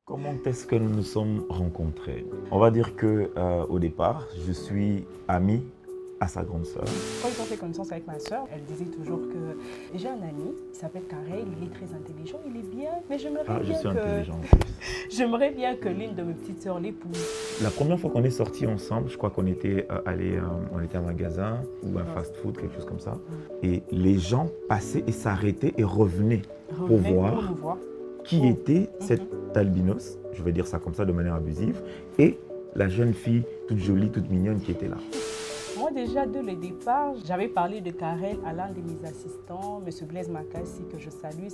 Comment est-ce que nous nous sommes rencontrés? On va dire que au départ, je suis ami à sa grande sœur. Quand ils ont fait connaissance avec ma soeur, elle disait toujours que j'ai un ami, il s'appelle Karel, il est très intelligent, il est bien, mais Je suis intelligent en plus. j'aimerais bien que l'une de mes petites sœurs l'épouse. La première fois qu'on est sortis ensemble, je crois qu'on était allé, on était à un magasin ou un fast-food, quelque chose comme ça. Et les gens passaient et s'arrêtaient et revenaient pour Revenez voir nous voir. qui était cette albinos, je vais dire ça comme ça de manière abusive, et la jeune fille toute jolie, toute mignonne qui était là. Moi déjà, dès le départ, j'avais parlé de Karel à l'un de mes assistants, M. Blaise Makassi, que je salue.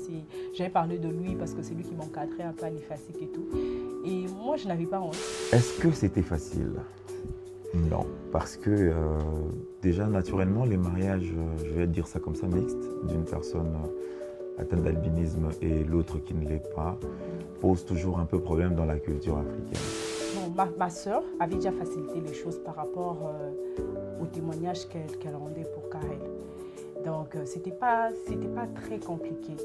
J'avais parlé de lui parce que c'est lui qui m'encadrait un peu à l'IFASIC et tout. Et moi, je n'avais pas honte. Est-ce que c'était facile? Non, parce que déjà naturellement, les mariages, je vais dire ça comme ça, mixtes, d'une personne atteinte d'albinisme et l'autre qui ne l'est pas, posent toujours un peu problème dans la culture africaine. Bon, ma soeur avait déjà facilité les choses par rapport au témoignage qu'elle rendait pour Karel. Donc, c'était pas très compliqué.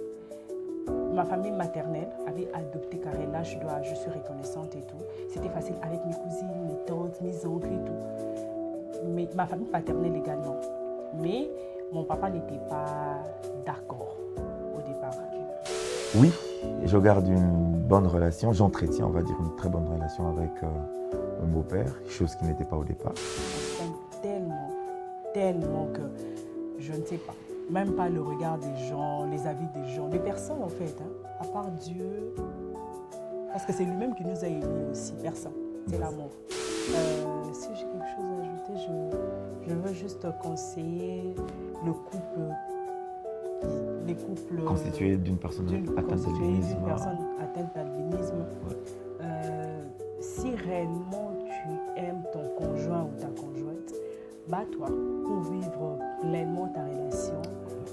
Ma famille maternelle avait adopté Karel. Là, je suis reconnaissante et tout. C'était facile avec mes cousines, mes tantes, mes oncles et tout. Mais ma famille paternelle également. Mais mon papa n'était pas d'accord au départ. Oui, je garde une bonne relation, j'entretiens, on va dire, une très bonne relation avec mon beau-père, chose qui n'était pas au départ. On s'aime tellement, tellement que je ne sais pas. Même pas le regard des gens, les avis des gens, des personnes en fait, hein, à part Dieu. Parce que c'est lui-même qui nous a unis aussi, personne. C'est l'amour. Si j'ai quelque chose à ajouter, je veux juste conseiller le couple. Les couples Constitué d'une personne atteinte d'albinisme. D'une personne atteinte d'albinisme. Ouais. Si réellement tu aimes ton conjoint ou ta conjointe, bats-toi pour vivre pleinement ta relation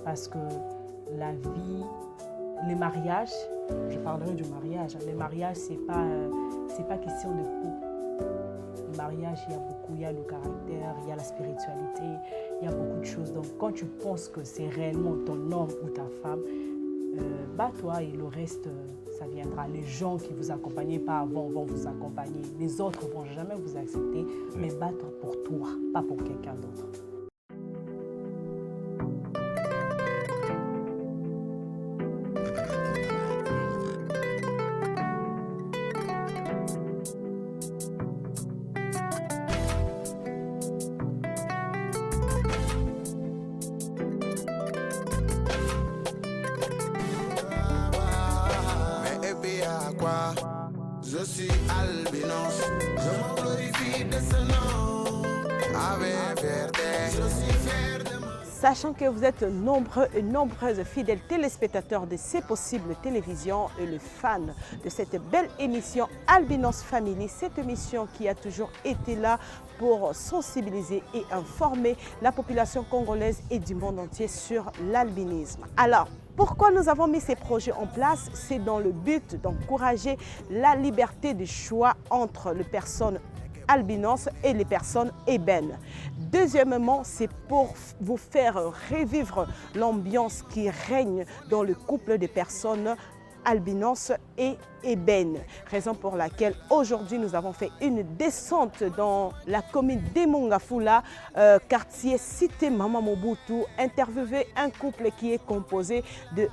parce que la vie, les mariages, je parlerai du mariage, les mariages c'est pas question de couple. Le mariage, il y a le caractère, il y a la spiritualité, il y a beaucoup de choses. Donc quand tu penses que c'est réellement ton homme ou ta femme, bats-toi et le reste, ça viendra. Les gens qui vous accompagnaient pas avant vont vous accompagner. Les autres ne vont jamais vous accepter, mais bats-toi pour toi, pas pour quelqu'un d'autre. Je suis albinos, je me glorifie de ce nom. Avec fierté, je suis fier de moi. Sachant que vous êtes nombreux et nombreuses fidèles téléspectateurs de C'est Possible Télévision et les fans de cette belle émission Albinos Family, cette émission qui a toujours été là pour sensibiliser et informer la population congolaise et du monde entier sur l'albinisme. Alors, pourquoi nous avons mis ces projets en place? C'est dans le but d'encourager la liberté de choix entre les personnes albinos et les personnes ébènes. Deuxièmement, c'est pour vous faire revivre l'ambiance qui règne dans le couple des personnes albinos et ébènes. Raison pour laquelle aujourd'hui nous avons fait une descente dans la commune d'Emongafula, quartier Cité Mama Mobutu, interviewer un couple qui est composé de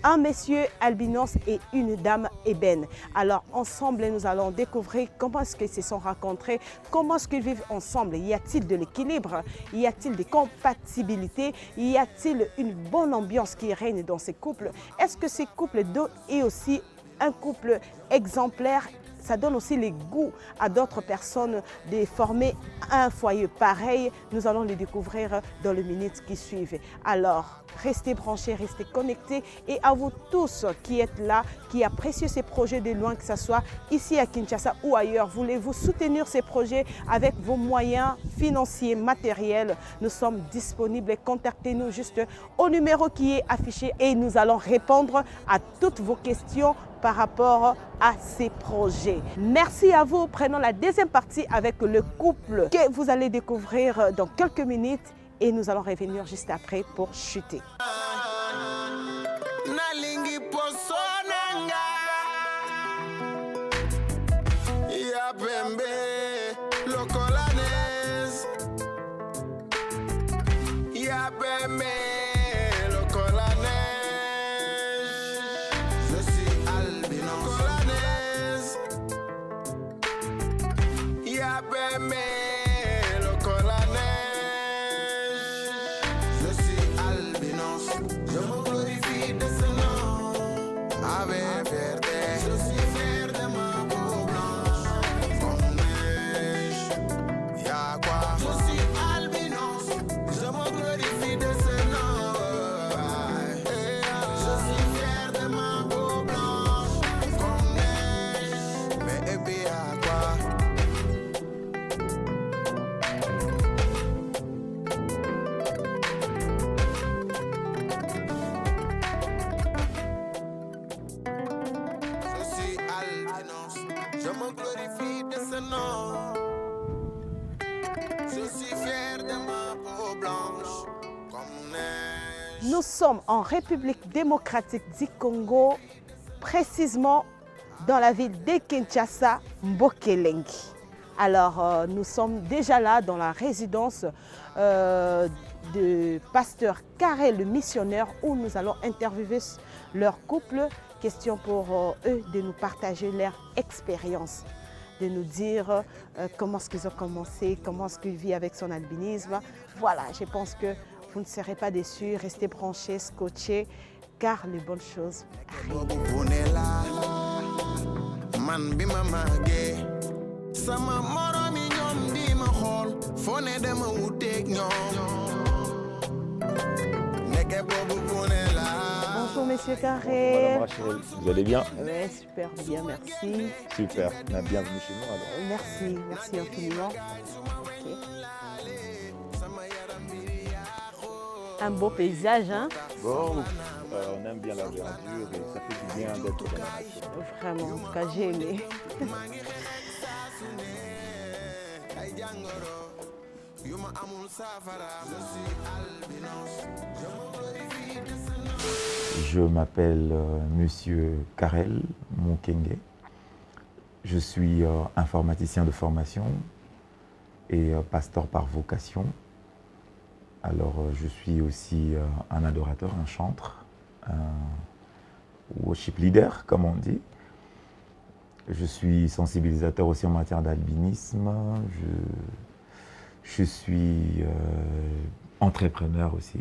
un monsieur albinos et une dame ébène. Alors ensemble, nous allons découvrir comment est-ce qu'ils se sont rencontrés, comment est-ce qu'ils vivent ensemble. Y a-t-il de l'équilibre? Y a-t-il des compatibilités? Y a-t-il une bonne ambiance qui règne dans ces couples? Est-ce que ces couples est aussi un couple exemplaire? Ça donne aussi les goûts à d'autres personnes de former un foyer pareil. Nous allons le découvrir dans les minutes qui suivent. Alors, restez branchés, restez connectés. Et à vous tous qui êtes là, qui appréciez ces projets de loin, que ce soit ici à Kinshasa ou ailleurs, voulez-vous soutenir ces projets avec vos moyens financiers, matériels? Nous sommes disponibles. Contactez-nous juste au numéro qui est affiché et nous allons répondre à toutes vos questions par rapport à ces projets. Merci à vous. Prenons la deuxième partie avec le couple que vous allez découvrir dans quelques minutes et nous allons revenir juste après pour chuter. bébé, le col à neige. Je suis albinos, je me glorifie de ce nom. Avec fierté, je suis fier de ma peau blanche. Comme neige, y'a quoi? Je suis albinos, je me glorifie de ce nom. Je suis fier de ma peau blanche. Comme neige, mais et puis y'a quoi? Je suis albinos, je me glorifie de ce nom. Je suis fier de ma peau blanche comme neige. Nous sommes en République démocratique du Congo, précisément dans la ville de Kinshasa, Mbokelengi. Alors, nous sommes déjà là dans la résidence de pasteur Carré le missionnaire où nous allons interviewer leur couple. Question pour eux de nous partager leur expérience, de nous dire comment est-ce qu'ils ont commencé, comment est-ce qu'ils vivent avec son albinisme. Voilà, je pense que vous ne serez pas déçus, restez branchés, scotchés, car les bonnes choses arrivent. Bobu Punela, man bima mage. Sama moromi ñom di ma xol, fo ne dama wutek ñom. Neke Bobu Punela. Bonjour Monsieur Carré. Bonjour Rachel, vous allez bien? Oui, super bien, merci. Super, bienvenue chez nous alors. Merci, merci infiniment. Ok. Un beau paysage, hein? Bon, on aime bien la verdure et ça fait du bien d'être dans la nature. Vraiment, en tout cas, j'ai aimé. Je m'appelle Monsieur Karel Mukenge. Je suis informaticien de formation et pasteur par vocation. Alors, je suis aussi un adorateur, un chantre, un worship leader, comme on dit. Je suis sensibilisateur aussi en matière d'albinisme. Je suis entrepreneur aussi.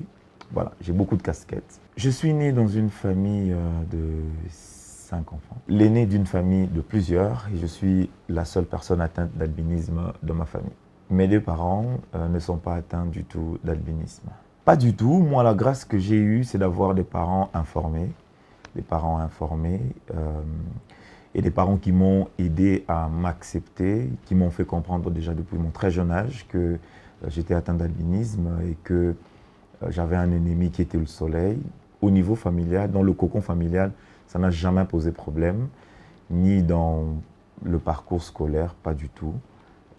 Voilà, j'ai beaucoup de casquettes. Je suis né dans une famille de 5 enfants. L'aîné d'une famille de plusieurs et je suis la seule personne atteinte d'albinisme de ma famille. Mes deux parents ne sont pas atteints du tout d'albinisme. Pas du tout. Moi, la grâce que j'ai eue, c'est d'avoir des parents informés. Des parents informés et des parents qui m'ont aidé à m'accepter, qui m'ont fait comprendre déjà depuis mon très jeune âge que j'étais atteint d'albinisme et que j'avais un ennemi qui était le soleil. Au niveau familial, dans le cocon familial, ça n'a jamais posé problème, ni dans le parcours scolaire, pas du tout.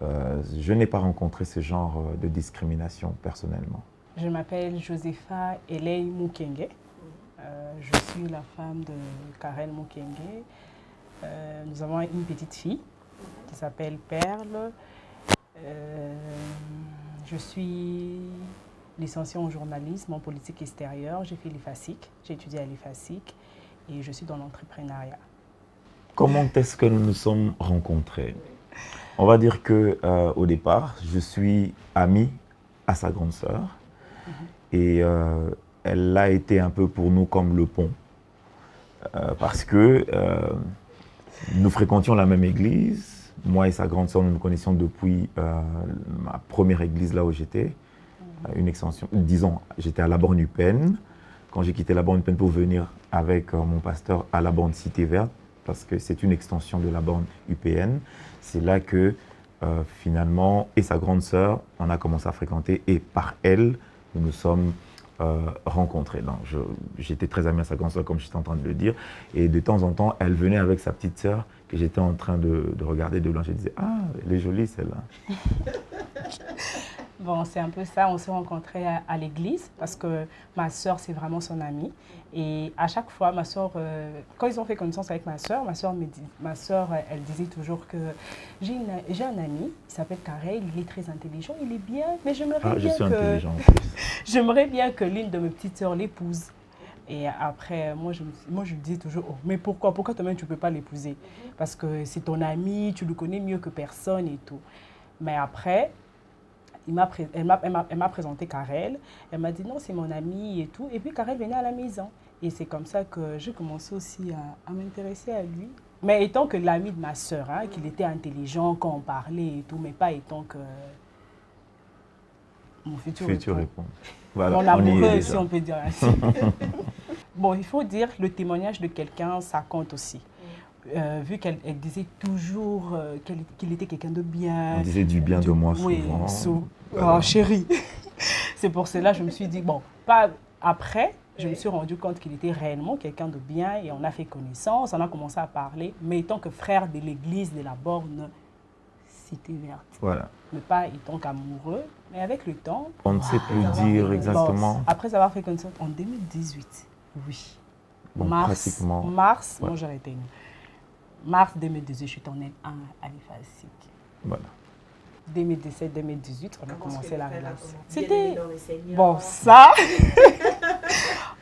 Je n'ai pas rencontré ce genre de discrimination personnellement. Je m'appelle Josepha Elei Mukenge. Je suis la femme de Karel Mukenge. Nous avons une petite fille qui s'appelle Perle. Je suis licenciée en journalisme, en politique extérieure. J'ai fait l'IFASIC, j'ai étudié à l'IFASIC et je suis dans l'entrepreneuriat. Comment est-ce que nous nous sommes rencontrés? On va dire qu'au départ, je suis ami à sa grande sœur et elle a été un peu pour nous comme le pont parce que nous fréquentions la même église. Moi et sa grande sœur, nous nous connaissions depuis ma première église là où j'étais. Une extension, disons, j'étais à la borne UPN. Quand j'ai quitté la borne UPN pour venir avec mon pasteur à la borne Cité Verte, parce que c'est une extension de la borne UPN, c'est là que finalement, et sa grande sœur, on a commencé à fréquenter, et par elle, nous nous sommes rencontrés. Donc, j'étais très ami à sa grande sœur, comme j'étais en train de le dire, et de temps en temps, elle venait avec sa petite sœur, que j'étais en train de regarder de loin. Je disais, ah, elle est jolie celle-là. Bon, c'est un peu ça. On s'est rencontrés à l'église parce que ma sœur, c'est vraiment son amie. Et à chaque fois, ma sœur, quand ils ont fait connaissance avec ma sœur, elle disait toujours que j'ai un ami, il s'appelle Karel, il est très intelligent, il est bien, mais j'aimerais bien que l'une de mes petites sœurs l'épouse. Et après, moi, je me disais toujours, oh, mais pourquoi toi-même, tu ne peux pas l'épouser? Parce que c'est ton ami, tu le connais mieux que personne et tout. Mais après, elle m'a présenté Karel. Elle m'a dit non, c'est mon ami et tout. Et puis Karel venait à la maison. Et c'est comme ça que j'ai commencé aussi à m'intéresser à lui. Mais étant que l'ami de ma sœur, hein, qu'il était intelligent quand on parlait et tout, mais pas étant que mon futur époux. Voilà, mon amoureux, si on peut dire ainsi. Bon, il faut dire, le témoignage de quelqu'un, ça compte aussi. Vu qu'elle disait toujours qu'il était quelqu'un de bien. On disait du bien de moi souvent. Oui, voilà. Oh, chérie. C'est pour cela que je me suis dit, bon, pas après, je me suis rendu compte qu'il était réellement quelqu'un de bien et on a fait connaissance, on a commencé à parler, mais étant que frère de l'église de la Borne, cité verte. Voilà. Mais pas étant qu'amoureux, mais avec le temps. On ne sait plus dire exactement. Bon, après avoir fait connaissance en 2018, oui. Bon, pratiquement. Mars, ouais. moi j'aurais été mars 2018, je suis tournée à l'IFASIC. Voilà. 2017-2018, on a commencé la relation. C'était bon, ça.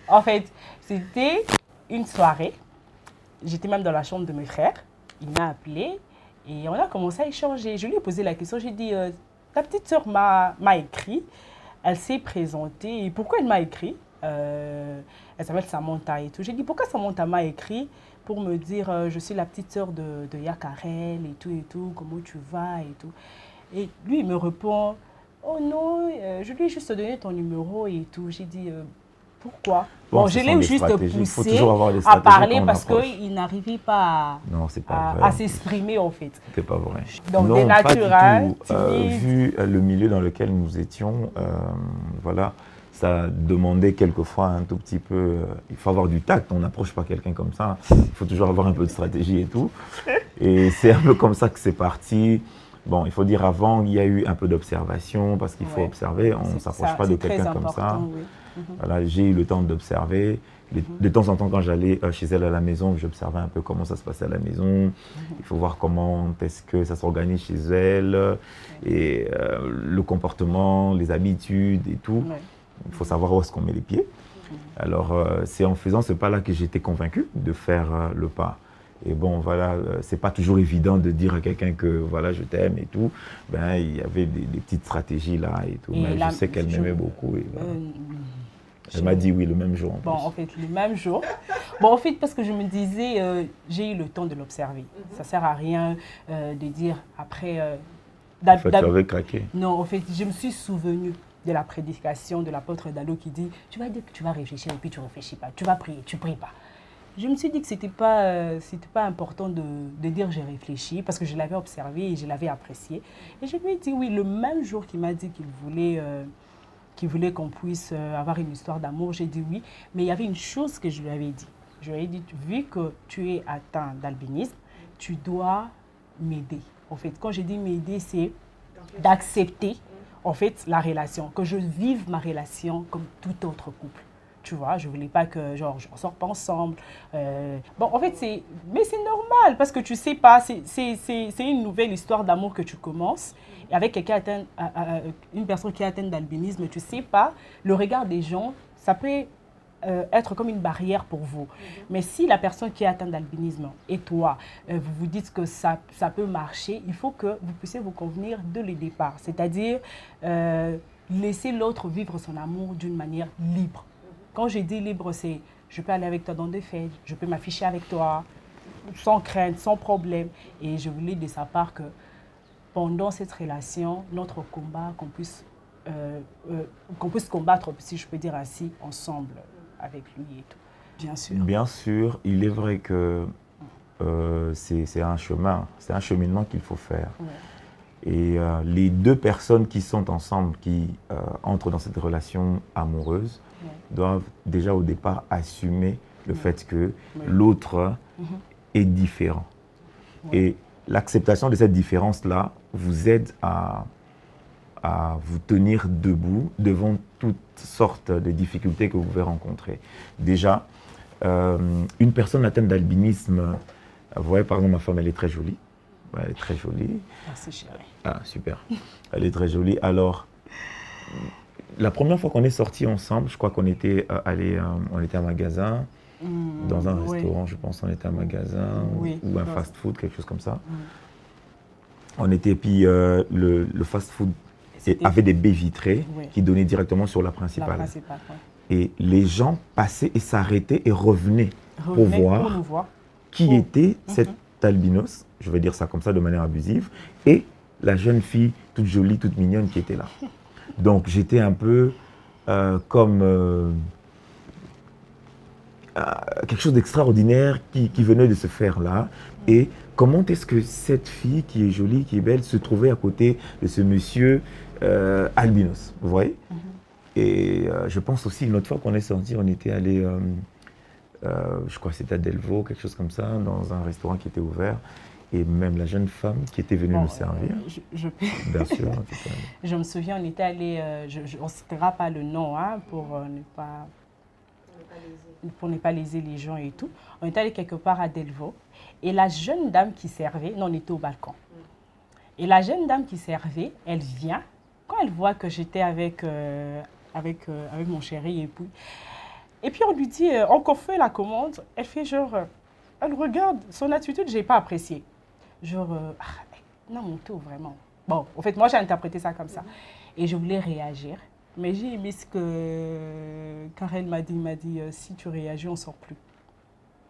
En fait, c'était une soirée. J'étais même dans la chambre de mes frères. Il m'a appelé et on a commencé à échanger. Je lui ai posé la question. J'ai dit, ta petite sœur m'a écrit. Elle s'est présentée. Et pourquoi elle m'a écrit? Elle s'appelle Samantha et tout. J'ai dit, pourquoi Samantha m'a écrit pour me dire, je suis la petite sœur de Yakarel et tout, comment tu vas et tout. Et lui, il me répond, oh non, je lui ai juste donné ton numéro et tout. J'ai dit, pourquoi? Bon, je l'ai juste poussé à parler parce qu'il n'arrivait pas à s'exprimer en fait. C'est pas vrai. Donc, non, des naturels, vu le milieu dans lequel nous étions, voilà, ça demandait quelquefois un tout petit peu, il faut avoir du tact, on n'approche pas quelqu'un comme ça, il faut toujours avoir un peu de stratégie et tout. Et c'est un peu comme ça que c'est parti. Bon, il faut dire avant, il y a eu un peu d'observation parce qu'il faut observer, on ne s'approche pas de quelqu'un comme ça. Oui. Voilà, j'ai eu le temps d'observer. De temps en temps, quand j'allais chez elle à la maison, j'observais un peu comment ça se passait à la maison. Il faut voir comment est-ce que ça s'organise chez elle, et le comportement, les habitudes et tout. Il faut savoir où est-ce qu'on met les pieds. Alors, c'est en faisant ce pas-là que j'étais convaincu de faire le pas. Et bon, voilà, c'est pas toujours évident de dire à quelqu'un que voilà, je t'aime et tout. Ben, il y avait des petites stratégies là et tout. Mais je sais qu'elle m'aimait beaucoup. Et voilà. Elle m'a dit oui le même jour. En fait, le même jour. Bon, en fait, parce que je me disais, j'ai eu le temps de l'observer. Ça ne sert à rien de dire après. Tu avais craqué. Non, en fait, je me suis souvenue de la prédication de l'apôtre Dalo qui dit, tu vas dire que tu vas réfléchir et puis tu ne réfléchis pas. Tu vas prier, tu ne pries pas. Je me suis dit que ce n'était pas important de dire j'ai réfléchi parce que je l'avais observé et je l'avais apprécié. Et je lui ai dit oui, le même jour qu'il m'a dit qu'il voulait qu'on puisse avoir une histoire d'amour, j'ai dit oui. Mais il y avait une chose que je lui avais dit. Je lui ai dit, vu que tu es atteint d'albinisme, tu dois m'aider. En fait, quand je dis m'aider, c'est d'accepter en fait la relation, que je vive ma relation comme tout autre couple. Tu vois, je ne voulais pas que, genre, on ne sort pas ensemble. Bon, en fait, mais c'est normal parce que tu ne sais pas, c'est une nouvelle histoire d'amour que tu commences. Et avec quelqu'un une personne qui est atteinte d'albinisme, tu ne sais pas, le regard des gens, ça peut être comme une barrière pour vous. Mais si la personne qui est atteinte d'albinisme et toi, vous vous dites que ça peut marcher, il faut que vous puissiez vous convenir dès le départ. C'est-à-dire, laisser l'autre vivre son amour d'une manière libre. Quand je dis libre, c'est je peux aller avec toi dans des fêtes, je peux m'afficher avec toi, sans crainte, sans problème. Et je voulais de sa part que pendant cette relation, notre combat, qu'on puisse combattre, si je peux dire ainsi, ensemble avec lui et tout. Bien sûr. Bien sûr, il est vrai que c'est un chemin, c'est un cheminement qu'il faut faire. Ouais. Et les deux personnes qui sont ensemble, qui entrent dans cette relation amoureuse, doivent déjà au départ assumer le fait que l'autre est différent. Et l'acceptation de cette différence-là vous aide à vous tenir debout devant toutes sortes de difficultés que vous pouvez rencontrer. Déjà, une personne atteinte d'albinisme, vous voyez par exemple ma femme, elle est très jolie. Elle est très jolie. Merci chérie. Ah, super. Elle est très jolie. Alors, la première fois qu'on est sortis ensemble, je crois qu'on était on était à un magasin, dans un restaurant, je pense, on était à un magasin ou un fast-food, quelque chose comme ça. On était, puis le fast-food C'était- avait des baies vitrées Ouais. qui donnaient directement sur la La principale. principale. Ouais. Et les gens passaient et s'arrêtaient et revenaient Revenez voir pour nous voir. qui Oh. était cette albinos, je vais dire ça comme ça de manière abusive, et la jeune fille toute jolie, toute mignonne qui était là. Donc j'étais un peu comme quelque chose d'extraordinaire qui venait de se faire là. Et comment est-ce que cette fille qui est jolie, qui est belle, se trouvait à côté de ce monsieur albinos, vous voyez? Et je pense aussi, une autre fois qu'on est sorti, on était allé, je crois que c'était à Delvaux, quelque chose comme ça, dans un restaurant qui était ouvert. Et même la jeune femme qui était venue Bon, nous servir, bien sûr. en tout cas. je me souviens, on était allé, on ne citera pas le nom hein, pour ne pas léser les gens et tout. On était allé quelque part à Delvaux et la jeune dame qui servait, non, on était au balcon. Et la jeune dame qui servait, elle vient, quand elle voit que j'étais avec mon chéri et puis on lui dit, on fait la commande, elle fait genre, elle regarde, son attitude, je n'ai pas apprécié. Genre, non, mon tour, vraiment. Bon, en fait, moi, j'ai interprété ça comme ça. Et je voulais réagir. Mais j'ai aimé ce que Karen m'a dit, si tu réagis, on ne sort plus.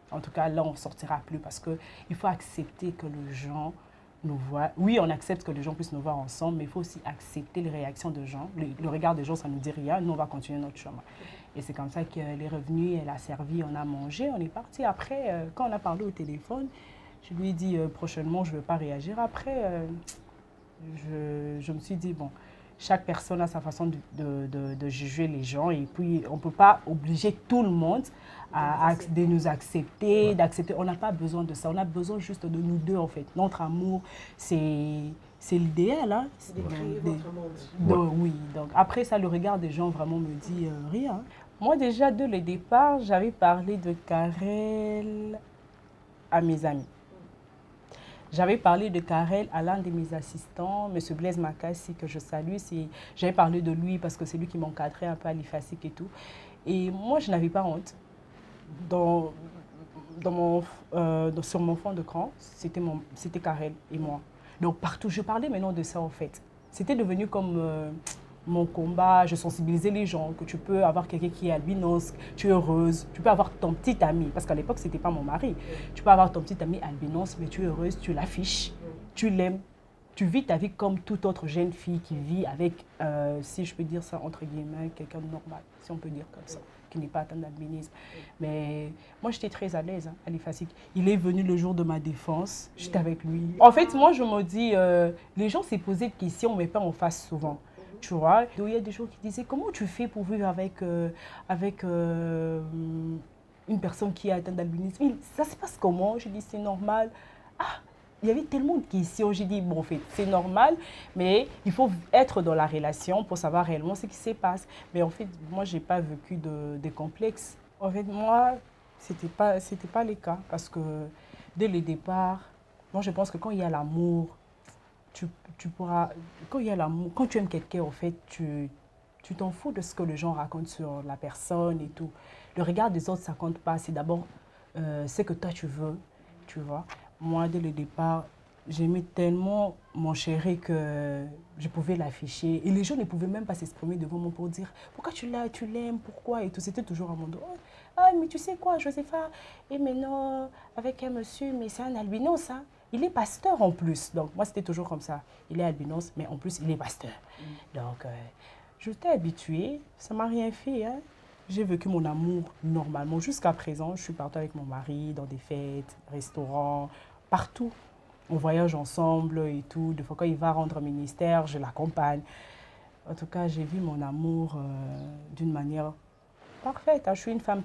En tout cas, là, on ne sortira plus parce qu'il faut accepter que les gens nous voient. Oui, on accepte que les gens puissent nous voir ensemble, mais il faut aussi accepter les réactions des gens. Le regard des gens, ça ne nous dit rien. Nous, on va continuer notre chemin. Et c'est comme ça qu'elle est revenue, elle a servi, on a mangé, on est parti. Après, quand on a parlé au téléphone, je lui ai dit prochainement, je ne veux pas réagir. Après, je me suis dit, bon, chaque personne a sa façon de juger les gens et puis on ne peut pas obliger tout le monde de nous accepter, d'accepter. On n'a pas besoin de ça, on a besoin juste de nous deux en fait. Notre amour, c'est l'idéal. Hein? Oui, donc après ça, le regard des gens vraiment me dit rien. Moi déjà, dès le départ, j'avais parlé de Karel à mes amis. J'avais parlé de Karel à l'un de mes assistants, M. Blaise Makassi, que je salue. J'avais parlé de lui parce que c'est lui qui m'encadrait un peu à l'IFASIC et tout. Et moi, je n'avais pas honte. Sur mon fond de cran, c'était Karel et moi. Donc partout, je parlais maintenant de ça en fait. C'était devenu comme mon combat, je sensibilisais les gens, que tu peux avoir quelqu'un qui est albinos, tu es heureuse, tu peux avoir ton petit ami, parce qu'à l'époque, ce n'était pas mon mari. Tu peux avoir ton petit ami albinos, mais tu es heureuse, tu l'affiches, tu l'aimes. Tu vis ta vie comme toute autre jeune fille qui vit avec, si je peux dire ça entre guillemets, quelqu'un de normal, si on peut dire comme ça, qui n'est pas atteint d'albinisme. Mais moi, j'étais très à l'aise à l'IFASIC. Il est venu le jour de ma défense, j'étais avec lui. En fait, moi, je me dis, les gens s'est posé des questions, mais pas en face souvent. Tu vois, il y a des gens qui disaient, comment tu fais pour vivre avec une personne qui est atteinte d'albinisme? Ça se passe comment? Je dis, c'est normal. Ah, il y avait tellement de questions. J'ai dit, bon, en fait, c'est normal, mais il faut être dans la relation pour savoir réellement ce qui se passe. Mais en fait, moi, je n'ai pas vécu de complexe. En fait, moi, ce n'était pas le cas. Parce que dès le départ, moi, je pense que quand il y a l'amour, tu pourras, quand il y a l'amour, quand tu aimes quelqu'un, en fait, tu t'en fous de ce que les gens racontent sur la personne et tout. Le regard des autres, ça ne compte pas. C'est d'abord ce que toi, tu veux, tu vois. Moi, dès le départ, j'aimais tellement mon chéri que je pouvais l'afficher. Et les gens ne pouvaient même pas s'exprimer devant moi pour dire « Pourquoi tu l'aimes? Pourquoi ?» Et tout. C'était toujours à mon dos. « Ah, mais tu sais quoi, Josepha? Et maintenant, avec un monsieur, mais c'est un albinos, hein? Il est pasteur en plus. » Donc, moi, c'était toujours comme ça. Il est albinos, mais en plus, il est pasteur. Donc, je t'ai habituée. Ça ne m'a rien fait, hein? J'ai vécu mon amour normalement. Jusqu'à présent, je suis partie avec mon mari dans des fêtes, restaurants, partout. On voyage ensemble et tout. Des fois, quand il va rendre ministère, je l'accompagne. En tout cas, j'ai vu mon amour d'une manière parfaite. Je suis une femme,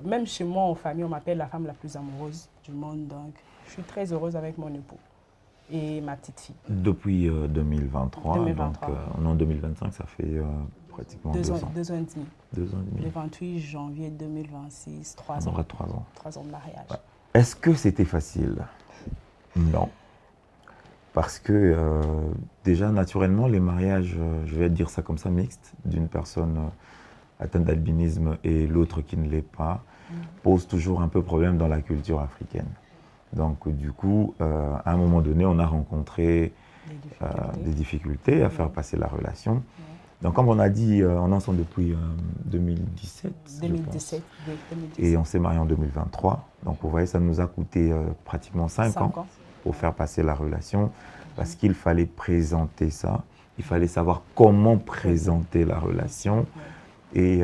même chez moi en famille, on m'appelle la femme la plus amoureuse du monde. Donc, je suis très heureuse avec mon époux et ma petite fille. Depuis 2023, 2023. Donc en 2025, ça fait pratiquement 2 ans. 2 ans et demi. 2 ans et demi. Le 28 janvier 2026, 3 On ans. aura 3 ans. 3 ans de mariage. Ouais. Est-ce que c'était facile? Non. Parce que déjà, naturellement, les mariages, je vais dire ça comme ça, mixtes, d'une personne atteinte d'albinisme et l'autre qui ne l'est pas, posent toujours un peu problème dans la culture africaine. Donc, du coup, à un moment donné, on a rencontré des difficultés à faire passer la relation. Donc, comme on a dit, on est ensemble depuis 2017. 2017, je pense. 2017. Et on s'est mariés en 2023. Donc, vous voyez, ça nous a coûté pratiquement 5 ans pour faire passer la relation parce qu'il fallait présenter ça. Il fallait savoir comment présenter la relation. Et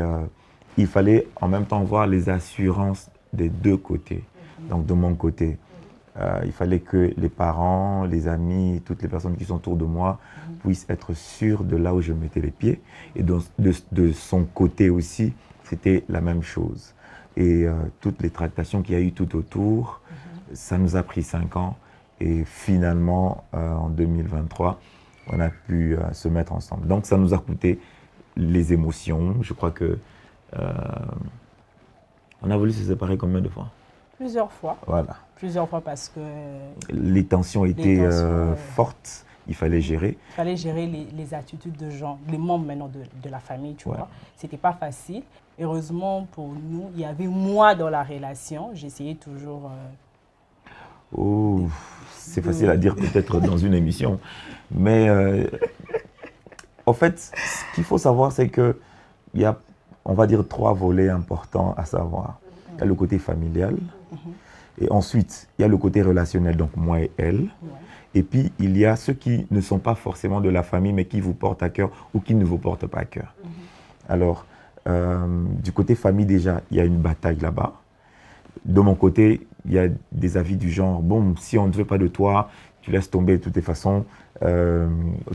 il fallait en même temps voir les assurances des deux côtés. Donc, de mon côté, il fallait que les parents, les amis, toutes les personnes qui sont autour de moi puissent être sûrs de là où je mettais les pieds. Et de son côté aussi, c'était la même chose. Et toutes les tractations qu'il y a eu tout autour, ça nous a pris 5 ans. Et finalement, en 2023, on a pu se mettre ensemble. Donc, ça nous a coûté les émotions. Je crois que on a voulu se séparer combien de fois? Plusieurs fois. Voilà. Plusieurs fois parce que... Les tensions étaient fortes. Il fallait gérer. Il fallait gérer les attitudes de gens, les membres maintenant de la famille, tu vois. C'était pas facile. Heureusement pour nous, il y avait moi dans la relation. J'essayais toujours... Oh, c'est facile à dire peut-être dans une émission. Mais en fait, ce qu'il faut savoir, c'est qu'il y a, on va dire, 3 volets importants à savoir. Il y a le côté familial. Et ensuite, il y a le côté relationnel, donc moi et elle. Et puis, il y a ceux qui ne sont pas forcément de la famille, mais qui vous portent à cœur ou qui ne vous portent pas à cœur. Alors, du côté famille, déjà, il y a une bataille là-bas. De mon côté, il y a des avis du genre, bon, si on ne veut pas de toi, tu laisses tomber de toutes les façons,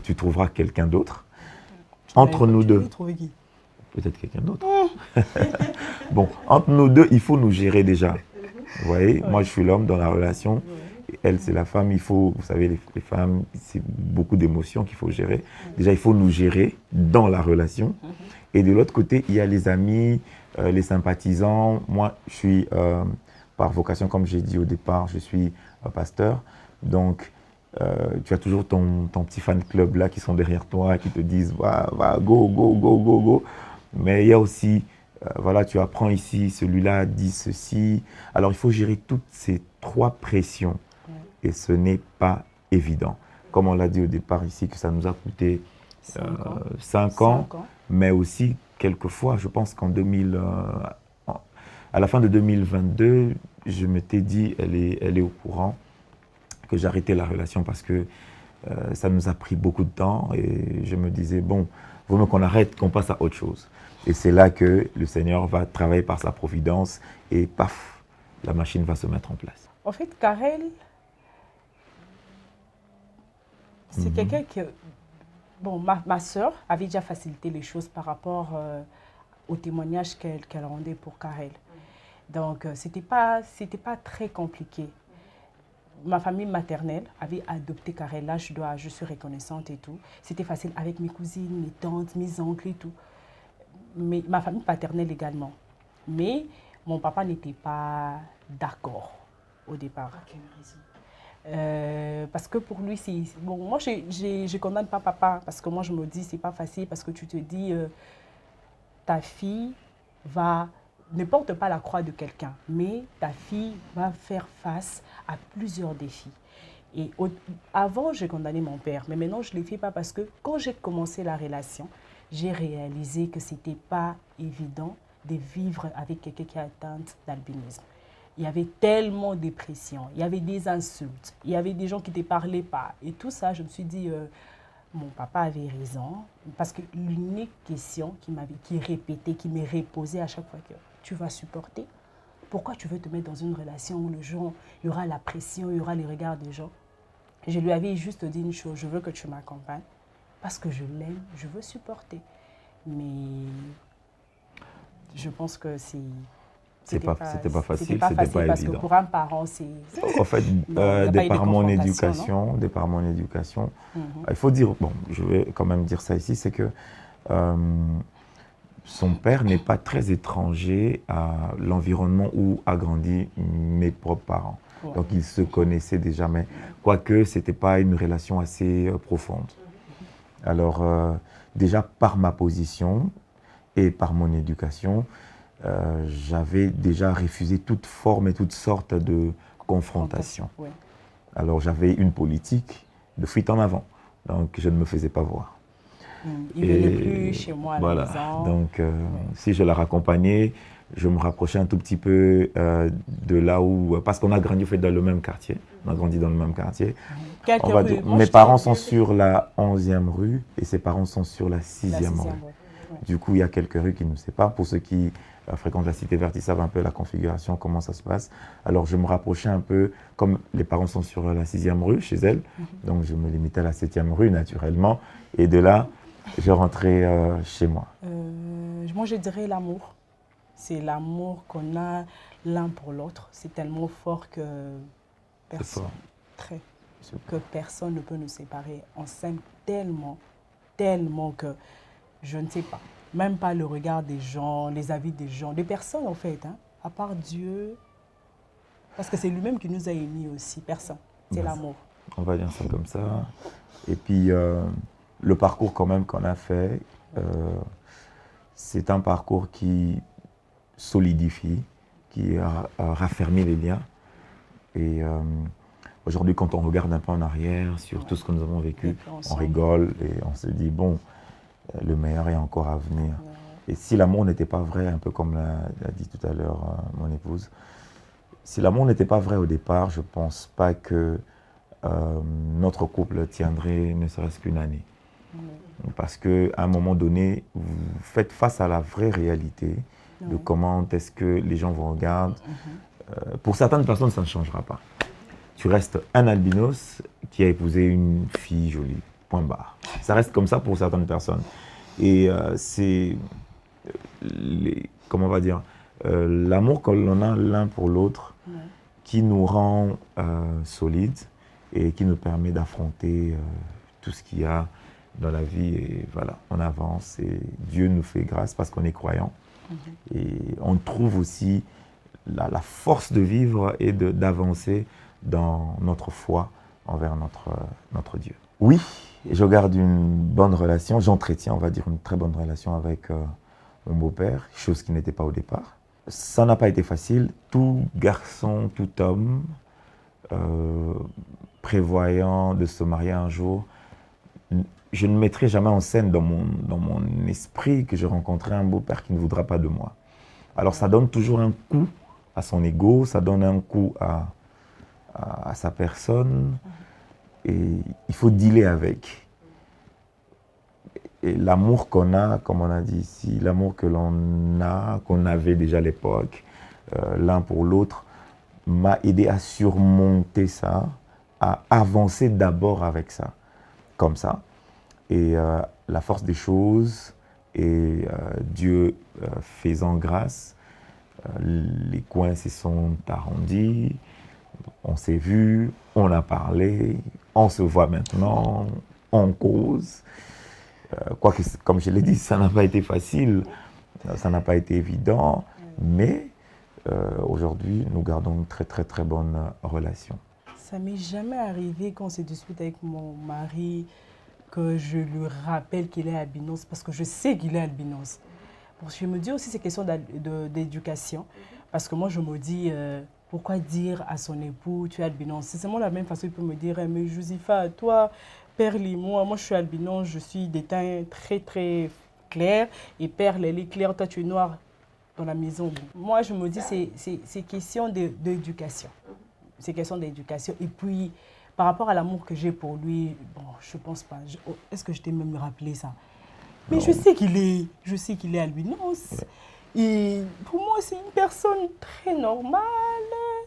tu trouveras quelqu'un d'autre. Entre nous deux. Peut-être quelqu'un d'autre. Bon, entre nous deux, il faut nous gérer déjà. Vous voyez, moi je suis l'homme dans la relation, et elle c'est la femme. Il faut, vous savez, les femmes, c'est beaucoup d'émotions qu'il faut gérer. Déjà, il faut nous gérer dans la relation. Et de l'autre côté, il y a les amis, les sympathisants. Moi, je suis, par vocation, comme j'ai dit au départ, je suis pasteur. Donc, tu as toujours ton petit fan club là qui sont derrière toi, qui te disent va, go, go, go, go, go. Mais il y a aussi, voilà, tu apprends ici, celui-là dit ceci. Alors, il faut gérer toutes ces 3 pressions. Et ce n'est pas évident. Comme on l'a dit au départ ici, que ça nous a coûté 5 ans. Mais aussi, quelquefois, je pense qu'en à la fin de 2022, je m'étais dit, elle est au courant, que j'arrêtais la relation parce que ça nous a pris beaucoup de temps. Et je me disais, bon, vaut mieux qu'on arrête, qu'on passe à autre chose. Et c'est là que le Seigneur va travailler par sa providence et paf, la machine va se mettre en place. En fait, Karel, c'est quelqu'un que... Bon, ma sœur avait déjà facilité les choses par rapport au témoignage qu'elle rendait pour Karel. Donc, c'était pas très compliqué. Ma famille maternelle avait adopté Karel. Là, je suis reconnaissante et tout. C'était facile avec mes cousines, mes tantes, mes oncles et tout. Mais ma famille paternelle également. Mais mon papa n'était pas d'accord au départ. Pour quelle raison? Parce que pour lui, c'est... Bon, moi, je ne condamne pas papa parce que moi, je me dis, c'est pas facile parce que tu te dis, ta fille ne porte pas la croix de quelqu'un, mais ta fille va faire face à plusieurs défis. Et avant, j'ai condamné mon père, mais maintenant, je ne le fais pas parce que quand j'ai commencé la relation, j'ai réalisé que ce n'était pas évident de vivre avec quelqu'un qui est atteinte d'albinisme. Il y avait tellement de pression, il y avait des insultes, il y avait des gens qui ne te parlaient pas. Et tout ça, je me suis dit, mon papa avait raison. Parce que l'unique question qui répétait, qui me reposait à chaque fois que tu vas supporter, pourquoi tu veux te mettre dans une relation où il y aura la pression, il y aura les regards des gens. Je lui avais juste dit une chose, je veux que tu m'accompagnes. Parce que je l'aime, je veux supporter. Mais je pense que c'était pas facile, c'était pas parce évident. Que pour un parent, c'est... En fait, de par mon éducation, il faut dire, bon, je vais quand même dire ça ici, c'est que son père n'est pas très étranger à l'environnement où a grandi mes propres parents. Ouais. Donc, ils se connaissaient déjà, mais quoique, ce n'était pas une relation assez profonde. Alors, déjà, par ma position et par mon éducation, j'avais déjà refusé toute forme et toutes sortes de confrontation. Oui. Alors j'avais une politique de fuite en avant, donc je ne me faisais pas voir. Il ne venait plus chez moi à la maison. Donc si je la raccompagnais, je me rapprochais un tout petit peu de là où... Parce qu'on a grandi en fait, dans le même quartier. On a grandi dans le même quartier. On va dire, mes parents sont sur la 11e rue et ses parents sont sur la 6e rue. Ouais. Du coup, il y a quelques rues qui nous séparent. Pour ceux qui fréquentent la cité verte, ils savent un peu la configuration, comment ça se passe. Alors, je me rapprochais un peu, comme les parents sont sur la 6e rue, chez elle, donc je me limitais à la 7e rue, naturellement. Et de là, je rentrais chez moi. Moi, je dirais l'amour. C'est l'amour qu'on a l'un pour l'autre. C'est tellement fort que personne ne peut nous séparer. On s'aime tellement, tellement que je ne sais pas. Même pas le regard des gens, les avis des gens, des personnes en fait, hein, à part Dieu. Parce que c'est lui-même qui nous a émis aussi, personne. C'est l'amour. On va dire ça comme ça. Et puis, le parcours quand même qu'on a fait, c'est un parcours qui solidifie, qui raffermit les liens. Et aujourd'hui, quand on regarde un peu en arrière sur tout ce que nous avons vécu, on rigole et on se dit, bon, le meilleur est encore à venir. Et si l'amour n'était pas vrai, un peu comme l'a dit tout à l'heure mon épouse, si l'amour n'était pas vrai au départ, je ne pense pas que notre couple tiendrait ne serait-ce qu'une année. Parce qu'à un moment donné, vous faites face à la vraie réalité de comment est-ce que les gens vous regardent. Pour certaines personnes, ça ne changera pas. Tu restes un albinos qui a épousé une fille jolie, point barre. Ça reste comme ça pour certaines personnes. Et c'est, comment on va dire, l'amour que l'on a l'un pour l'autre qui nous rend solides et qui nous permet d'affronter tout ce qu'il y a dans la vie. Et voilà, on avance et Dieu nous fait grâce parce qu'on est croyant. Et on trouve aussi la force de vivre et d'avancer dans notre foi envers notre Dieu. Oui, je garde une bonne relation, j'entretiens, on va dire, une très bonne relation avec mon beau-père, chose qui n'était pas au départ. Ça n'a pas été facile. Tout garçon, tout homme prévoyant de se marier un jour, je ne mettrai jamais en scène dans mon esprit que je rencontrerai un beau-père qui ne voudra pas de moi. Alors ça donne toujours un coup à son ego, ça donne un coup à sa personne et il faut dealer avec. Et l'amour qu'on a, comme on a dit ici, l'amour que l'on a, qu'on avait déjà à l'époque, l'un pour l'autre, m'a aidé à surmonter ça, à avancer d'abord avec ça, comme ça. Et la force des choses et Dieu faisant grâce, les coins se sont arrondis, on s'est vu, on a parlé, on se voit maintenant, on cause. Quoique, comme je l'ai dit, ça n'a pas été facile, ça n'a pas été évident, mais aujourd'hui, nous gardons une très très très bonne relation. Ça m'est jamais arrivé quand on se dispute avec mon mari, que je lui rappelle qu'il est albinos, parce que je sais qu'il est albinos. Bon, je me dis aussi c'est question d'éducation, parce que moi je me dis, pourquoi dire à son époux, tu es albinos? C'est seulement la même façon qu'il peut me dire, mais Josifa, toi, Perli, moi je suis albinos, je suis des teints très très clairs, et Perle, elle est claire, toi tu es noir dans la maison. Moi je me dis, c'est question d'éducation. C'est question d'éducation. Et puis, par rapport à l'amour que j'ai pour lui, bon, je pense pas. Est-ce que je t'ai même rappelé ça? Mais je sais qu'il est albinos. Ouais. Et pour moi, c'est une personne très normale.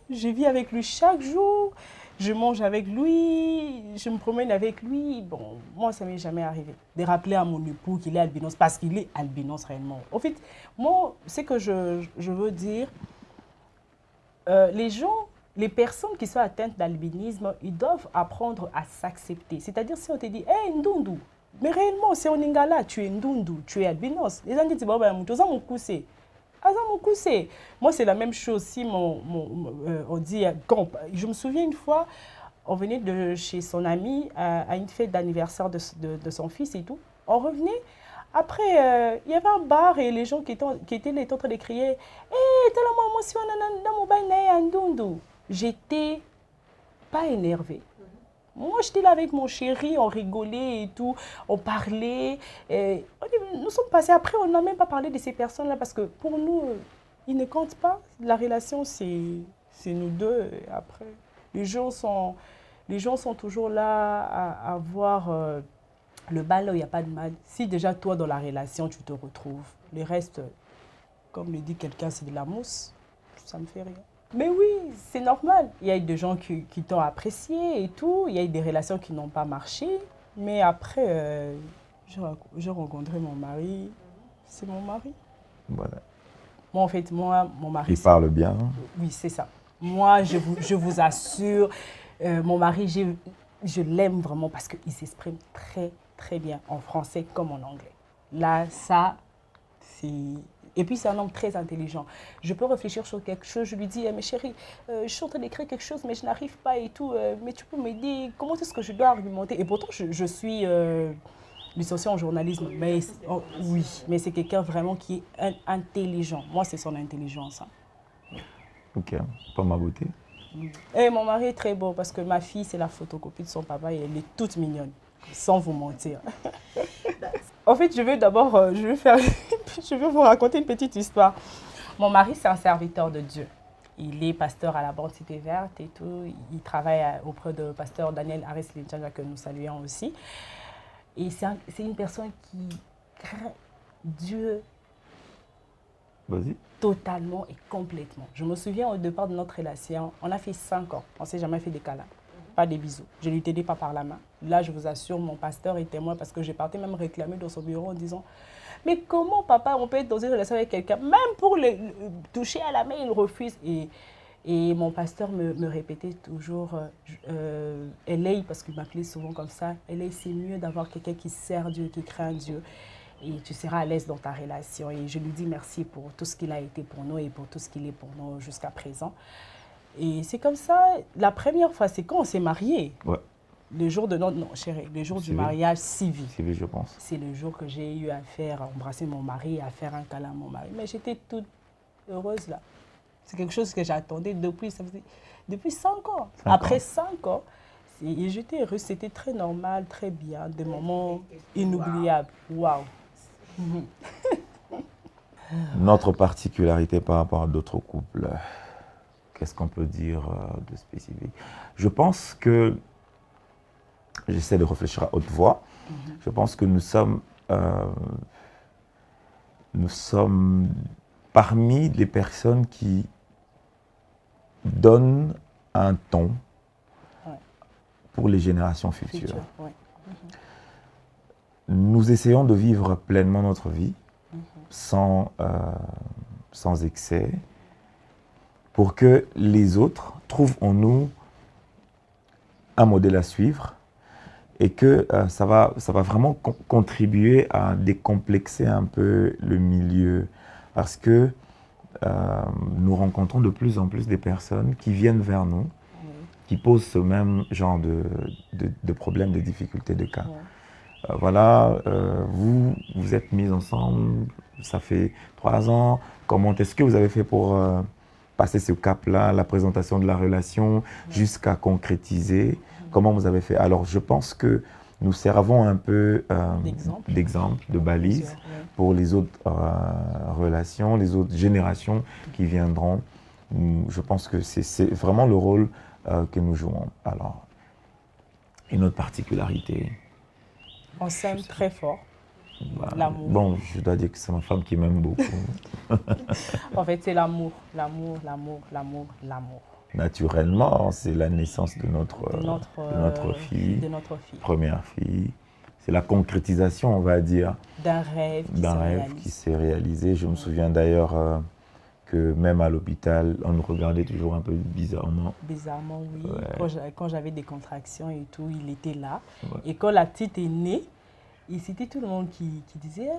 Je vis avec lui chaque jour. Je mange avec lui. Je me promène avec lui. Bon, moi, ça ne m'est jamais arrivé de rappeler à mon époux qu'il est albinos parce qu'il est albinos réellement. En fait, moi, ce que je veux dire, les personnes qui sont atteintes d'albinisme, ils doivent apprendre à s'accepter. C'est-à-dire, si on te dit, hey, Ndundu, mais réellement, c'est en Lingala, tu es Ndundu, tu es albinos. Les gens disent, moi, c'est la même chose. Si on dit, je me souviens une fois, on venait de chez son ami à une fête d'anniversaire de son fils et tout. On revenait. Après, il y avait un bar et les gens qui étaient là étaient en train de crier, hey, tellement moi, si on a un Ndundu. j'étais pas énervée. Moi, j'étais là avec mon chéri, on rigolait et tout, on parlait. Nous sommes passés après, on n'a même pas parlé de ces personnes-là parce que pour nous, ils ne comptent pas. La relation, c'est nous deux. Et après, les gens sont toujours là à voir le bal là où il n'y a pas de mal. Si déjà toi, dans la relation, tu te retrouves, le reste, comme le dit quelqu'un, c'est de la mousse, ça ne me fait rien. Mais oui, c'est normal. Il y a eu des gens qui t'ont apprécié et tout. Il y a eu des relations qui n'ont pas marché. Mais après, j'ai rencontré mon mari. C'est mon mari. Voilà. Moi, en fait, mon mari... Il parle bien. Oui, c'est ça. Moi, je vous assure, mon mari, je l'aime vraiment parce qu'il s'exprime très, très bien en français comme en anglais. Là, ça, c'est... Et puis, c'est un homme très intelligent. Je peux réfléchir sur quelque chose. Je lui dis, mais chérie, je suis en train d'écrire quelque chose, mais je n'arrive pas et tout. Mais tu peux m'aider. Comment est-ce que je dois argumenter? Et pourtant, je suis licenciée en journalisme. Mais, oui, mais c'est quelqu'un vraiment qui est intelligent. Moi, c'est son intelligence. Hein. Ok, pas ma beauté. Et mon mari est très beau parce que ma fille, c'est la photocopie de son papa et elle est toute mignonne, sans vous mentir. En fait, je vais vous raconter une petite histoire. Mon mari, c'est un serviteur de Dieu. Il est pasteur à la Bande Cité Verte et tout. Il travaille auprès de pasteur Daniel Harris Linchanga, que nous saluons aussi. Et c'est une personne qui craint Dieu totalement et complètement. Je me souviens au départ de notre relation, on a fait 5 ans. On ne s'est jamais fait des câlins. Pas des bisous. Je ne lui tenais pas par la main. Là, je vous assure, mon pasteur est témoin parce que j'ai parti même réclamer dans son bureau en disant « Mais comment, papa, on peut être dans une relation avec quelqu'un? Même pour le toucher à la main, il refuse. » Et mon pasteur me répétait toujours « Elay », parce qu'il m'appelait souvent comme ça, « Elay, c'est mieux d'avoir quelqu'un qui sert Dieu, qui craint Dieu. Et tu seras à l'aise dans ta relation. » Et je lui dis merci pour tout ce qu'il a été pour nous et pour tout ce qu'il est pour nous jusqu'à présent. Et c'est comme ça, la première fois, c'est quand on s'est mariés. Ouais. Le jour de notre, non chérie, le jour du mariage civil. Civil, je pense. C'est le jour que j'ai eu à faire, à embrasser mon mari, à faire un câlin à mon mari. Mais j'étais toute heureuse là. C'est quelque chose que j'attendais depuis 5 ans. Après 5 ans, j'étais heureuse, c'était très normal, très bien, des moments inoubliables. Waouh. Notre particularité par rapport à d'autres couples, qu'est-ce qu'on peut dire de spécifique? Je pense que, j'essaie de réfléchir à haute voix, je pense que nous sommes parmi les personnes qui donnent un ton pour les générations futures. Nous essayons de vivre pleinement notre vie, sans excès, pour que les autres trouvent en nous un modèle à suivre et que ça va vraiment contribuer à décomplexer un peu le milieu. Parce que nous rencontrons de plus en plus des personnes qui viennent vers nous, qui posent ce même genre de problèmes, de difficultés, de cas. Voilà, vous êtes mis ensemble, ça fait 3 ans. Comment est-ce que vous avez fait pour passer ce cap-là, la présentation de la relation, jusqu'à concrétiser? Comment vous avez fait? Alors, je pense que nous servons un peu d'exemple, de balise pour les autres relations, les autres générations qui viendront. Je pense que c'est vraiment le rôle que nous jouons. Alors, une autre particularité. On s'aime très fort. Bah, L'amour. bon, je dois dire que c'est ma femme qui m'aime beaucoup. En fait, c'est l'amour, l'amour, l'amour, l'amour, l'amour. Naturellement, c'est la naissance de notre fille, première fille. C'est la concrétisation, on va dire, d'un rêve qui s'est réalisé. Je me souviens d'ailleurs que même à l'hôpital, on nous regardait toujours un peu bizarrement. Bizarrement, oui. Ouais. Quand j'avais des contractions et tout, il était là. Ouais. Et quand la petite est née, c'était tout le monde qui disait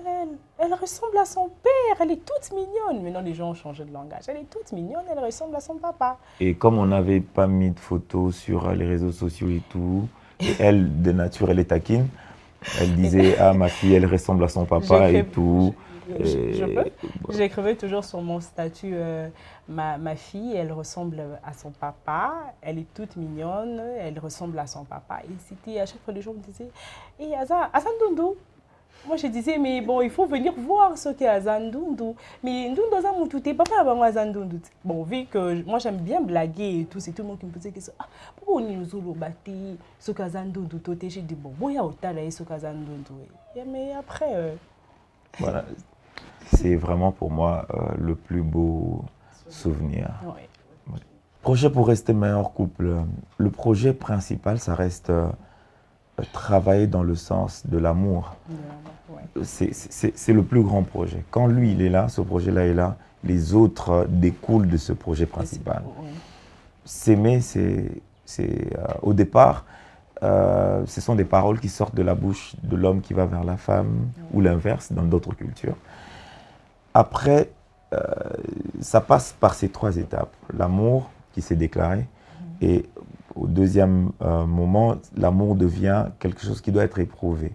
elle ressemble à son père, elle est toute mignonne. Maintenant, les gens ont changé de langage. Elle est toute mignonne, elle ressemble à son papa. Et comme on n'avait pas mis de photos sur les réseaux sociaux et tout, et elle, de nature, elle est taquine. Elle disait, ah, ma fille, elle ressemble à son papa et tout. Je peux. J'écrivais toujours sur mon statut, ma fille, elle ressemble à son papa, elle est toute mignonne, elle ressemble à son papa. Et c'était à chaque fois les gens me disaient, hé, Azandundu. Moi je disais, mais bon, il faut venir voir ce qu'est Azandundu. Mais Ndundu Azamoutoute, papa avant Azandundu. Bon, vu que moi j'aime bien blaguer et tout, c'est tout le monde qui me posait question. Ah, pourquoi on est nous bâti ce qu'Azandundu toté? J'ai dit, bon, il y a autant là, ce qu'Azandundu. Mais après. Voilà. C'est vraiment pour moi le plus beau souvenir. Oui. Ouais. Projet pour rester meilleur couple. Le projet principal, ça reste travailler dans le sens de l'amour. Ouais. C'est le plus grand projet. Quand lui, il est là, ce projet-là est là, les autres découlent de ce projet principal. Oui. S'aimer, au départ, ce sont des paroles qui sortent de la bouche de l'homme qui va vers la femme, ou l'inverse dans d'autres cultures. Après, ça passe par ces 3 étapes. L'amour qui s'est déclaré, et au deuxième moment, l'amour devient quelque chose qui doit être éprouvé.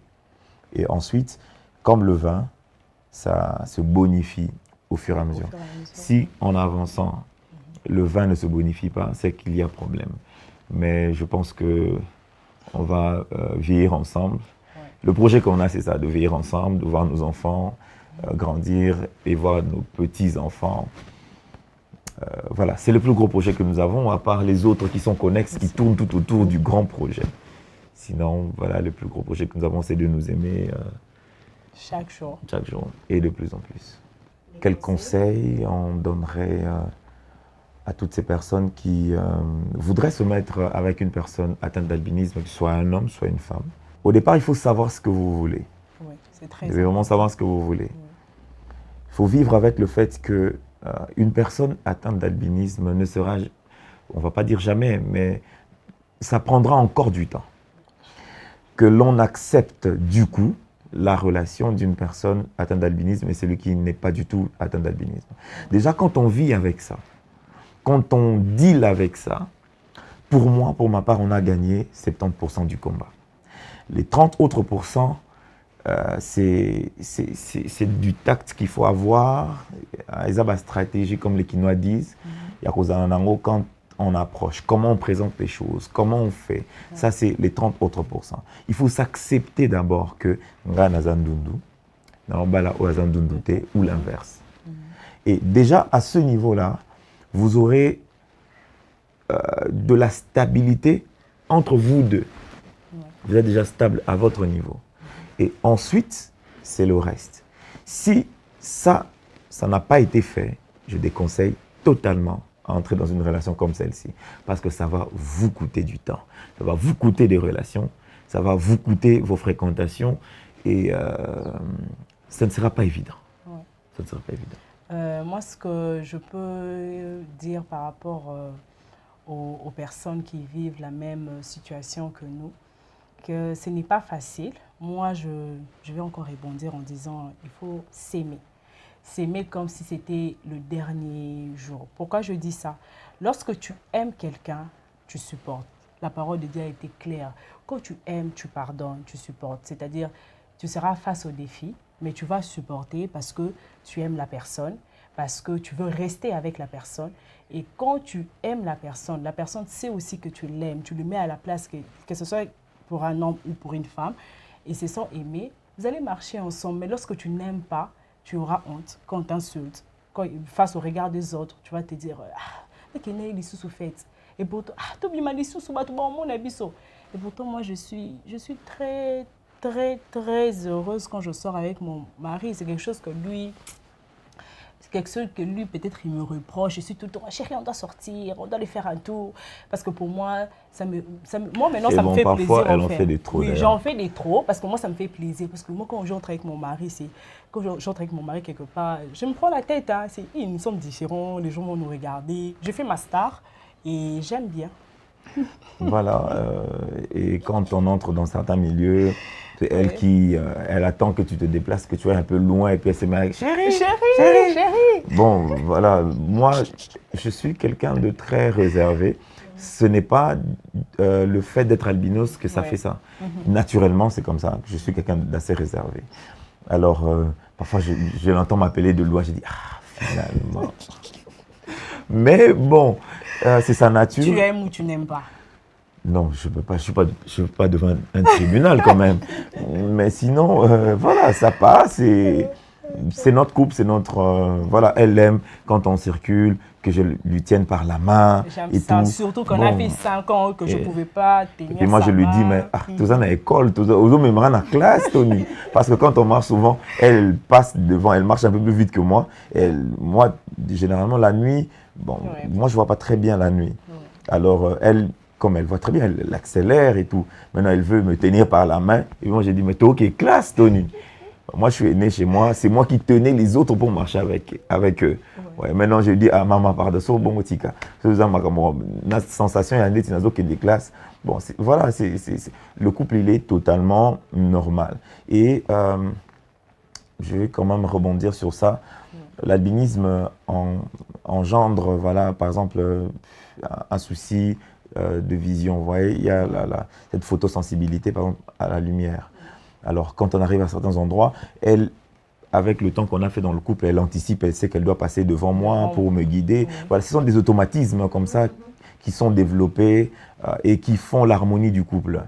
Et ensuite, comme le vin, ça se bonifie au fur et à mesure. Si en avançant, le vin ne se bonifie pas, c'est qu'il y a problème. Mais je pense que on va vieillir ensemble. Ouais. Le projet qu'on a, c'est ça, de vieillir ensemble, de voir nos enfants grandir et voir nos petits-enfants. Voilà, c'est le plus gros projet que nous avons, à part les autres qui sont connexes, qui tournent tout autour du grand projet. Sinon, voilà, le plus gros projet que nous avons, c'est de nous aimer chaque jour et de plus en plus. Quel conseil on donnerait à toutes ces personnes qui voudraient se mettre avec une personne atteinte d'albinisme, que ce soit un homme, soit une femme? Au départ, il faut savoir ce que vous voulez. Oui, c'est très Vous devez vraiment savoir ce que vous voulez. Il faut vivre avec le fait que une personne atteinte d'albinisme ne sera, on ne va pas dire jamais, mais ça prendra encore du temps. Que l'on accepte du coup la relation d'une personne atteinte d'albinisme et celui qui n'est pas du tout atteint d'albinisme. Déjà, quand on vit avec ça, quand on deal avec ça, pour moi, pour ma part, on a gagné 70% du combat. Les 30 autres pourcents, c'est du tact qu'il faut avoir. Il y a une stratégie, comme les Quinois disent. Il y a quand on approche, comment on présente les choses, comment on fait. Ça, c'est les 30 autres pourcents. Il faut s'accepter d'abord que nga nazandundu, ou l'inverse. Et déjà, à ce niveau-là, vous aurez de la stabilité entre vous deux. Vous êtes déjà stable à votre niveau. Et ensuite, c'est le reste. Si ça n'a pas été fait, je déconseille totalement à entrer dans une relation comme celle-ci. Parce que ça va vous coûter du temps. Ça va vous coûter des relations. Ça va vous coûter vos fréquentations. Et ça ne sera pas évident. Ouais. Ça ne sera pas évident. Moi, ce que je peux dire par rapport aux personnes qui vivent la même situation que nous, que ce n'est pas facile. Moi, je vais encore rebondir en disant il faut s'aimer. S'aimer comme si c'était le dernier jour. Pourquoi je dis ça? Lorsque tu aimes quelqu'un, tu supportes. La parole de Dieu a été claire. Quand tu aimes, tu pardonnes, tu supportes. C'est-à-dire, tu seras face au défi, mais tu vas supporter parce que tu aimes la personne, parce que tu veux rester avec la personne. Et quand tu aimes la personne sait aussi que tu l'aimes. Tu le mets à la place, que ce soit pour un homme ou pour une femme, et se sont aimés, vous allez marcher ensemble. Mais lorsque tu n'aimes pas, tu auras honte quand on t'insulte, face au regard des autres, tu vas te dire et pourtant, et pourtant moi je suis très très très heureuse quand je sors avec mon mari. C'est quelque chose que lui peut-être il me reproche. Je suis tout le temps, chérie, on doit sortir, on doit aller faire un tour. Parce que pour moi, moi maintenant, ça me fait plaisir. Parfois, elle en fait des trop. Oui, j'en fais des trop parce que moi, ça me fait plaisir. Parce que moi, quand j'entre avec mon mari, quelque part, je me prends la tête. Hein, nous sommes différents, les gens vont nous regarder. Je fais ma star et j'aime bien. Voilà. Et quand on entre dans certains milieux, c'est elle qui elle attend que tu te déplaces, que tu es un peu loin et puis elle se met avec chérie. Bon, voilà, moi je suis quelqu'un de très réservé. Ce n'est pas le fait d'être albinos que ça fait ça. Naturellement, c'est comme ça. Je suis quelqu'un d'assez réservé. Alors, parfois, je l'entends m'appeler de loin, je dis, ah, finalement. Mais bon, c'est sa nature. Tu aimes ou tu n'aimes pas? Non, je ne suis pas devant un tribunal quand même. Mais sinon, voilà, ça passe et c'est notre couple, c'est notre... voilà, elle aime quand on circule, que je lui tienne par la main J'aime et ça, tout. surtout qu'on a fait 5 ans que je ne pouvais pas tenir Et puis moi, sa je lui dis, main. mais tout ça dans l'école, tout ça, aux me rendre en classe, Tony. Parce que quand on marche souvent, elle passe devant, elle marche un peu plus vite que moi. Moi, généralement, la nuit, bon, Ouais. moi, je ne vois pas très bien la nuit. Ouais. Alors, elle, comme elle voit très bien, elle accélère et tout. Maintenant, elle veut me tenir par la main. Et moi, j'ai dit, mais t'es OK, classe, Tony. Moi, je suis né chez moi. C'est moi qui tenais les autres pour marcher avec eux. Ouais, maintenant, je dis à maman, pardon, c'est bon, tika. C'est ça, la sensation, il y a des qui des classes. Bon, voilà, le couple, il est totalement normal. Et je vais quand même rebondir sur ça. L'albinisme engendre, voilà, par exemple, un souci de vision. Vous voyez, il y a cette photosensibilité, par exemple, à la lumière. Alors, quand on arrive à certains endroits, elle, avec le temps qu'on a fait dans le couple, elle anticipe, elle sait qu'elle doit passer devant moi pour me guider. Voilà, ce sont des automatismes comme ça qui sont développés et qui font l'harmonie du couple.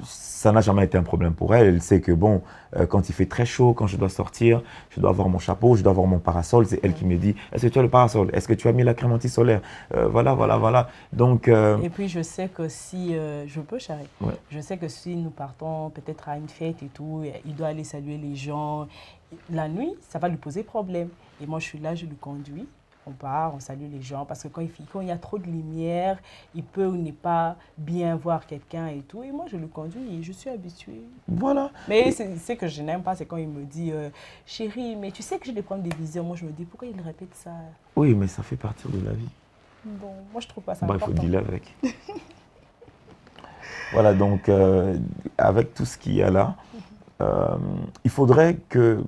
Ça n'a jamais été un problème pour elle. Elle sait que bon, quand il fait très chaud, quand je dois sortir, je dois avoir mon chapeau, je dois avoir mon parasol. C'est elle qui me dit, est-ce que tu as le parasol? Est-ce que tu as mis la crème anti-solaire? Voilà. Donc, Et puis je sais que si, je peux chérie, ouais. je sais que si nous partons peut-être à une fête et tout, il doit aller saluer les gens. La nuit, ça va lui poser problème. Et moi je suis là, je le conduis. On part, on salue les gens, parce que quand il y a trop de lumière, il peut ou ne pas bien voir quelqu'un et tout. Et moi, je le conduis et je suis habituée. Voilà. Mais ce que je n'aime pas, c'est quand il me dit « Chérie, mais tu sais que j'ai des problèmes de vision. » Moi, je me dis « Pourquoi il répète ça ?» Oui, mais ça fait partie de la vie. Bon, moi, je trouve pas ça Bon, il important. faut dealer avec. Voilà, donc, avec tout ce qu'il y a là, il faudrait que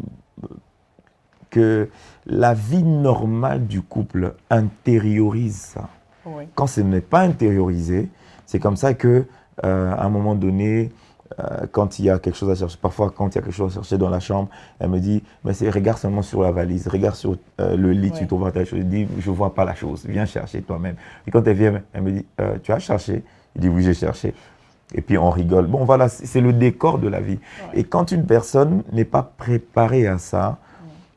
la vie normale du couple intériorise ça. Oui. Quand ce n'est pas intériorisé, c'est comme ça que à un moment donné, quand il y a quelque chose à chercher, parfois quand il y a quelque chose à chercher dans la chambre, elle me dit, mais regarde seulement sur la valise, regarde sur le lit, tu trouves ta chose. Je dis, je ne vois pas la chose, viens chercher toi-même. Et quand elle vient, elle me dit, tu as cherché? Je dis, oui, j'ai cherché. Et puis on rigole. Bon, voilà, c'est le décor de la vie. Ouais. Et quand une personne n'est pas préparée à ça,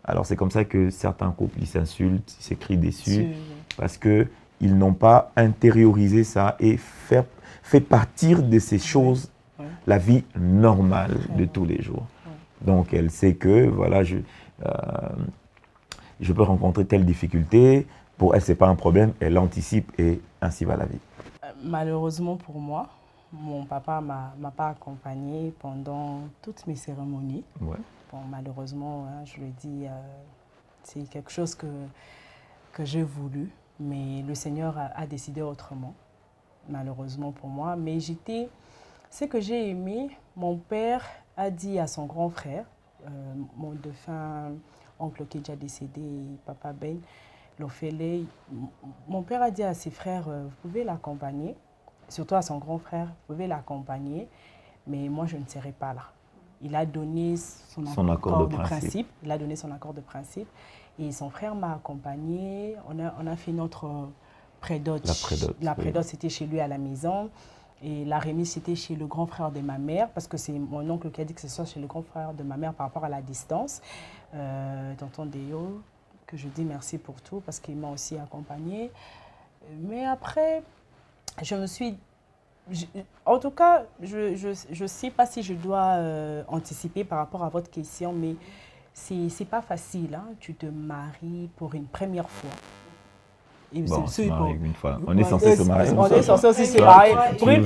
alors c'est comme ça que certains couples s'insultent, ils s'écrient dessus, parce qu'ils n'ont pas intériorisé ça et fait partir de ces choses la vie normale de tous les jours. Donc elle sait que voilà, je peux rencontrer telle difficulté, pour elle ce n'est pas un problème, elle anticipe et ainsi va la vie. Malheureusement pour moi, mon papa ne m'a pas accompagnée pendant toutes mes cérémonies. Ouais. Bon, malheureusement, hein, je le dis, c'est quelque chose que j'ai voulu, mais le Seigneur a décidé autrement, malheureusement pour moi. Mais ce que j'ai aimé, mon père a dit à son grand frère, mon défunt oncle qui est déjà décédé, Papa Ben, Lofele, mon père a dit à ses frères, vous pouvez l'accompagner, surtout à son grand frère, vous pouvez l'accompagner, mais moi je ne serai pas là. Il a donné son accord de principe. Il a donné son accord de principe. Et son frère m'a accompagné. On a fait notre prédote. La prédote, c'était chez lui à la maison. Et la remise, c'était chez le grand frère de ma mère. Parce que c'est mon oncle qui a dit que ce soit chez le grand frère de ma mère par rapport à la distance. Tonton Déo, que je dis merci pour tout, parce qu'il m'a aussi accompagné. Mais après, je me suis... en tout cas, je ne sais pas si je dois anticiper par rapport à votre question, mais ce n'est pas facile. Hein? Tu te maries pour une première fois. Et bon, on se marie une fois. On est censé se marier. On est censé aussi se marier. Pour une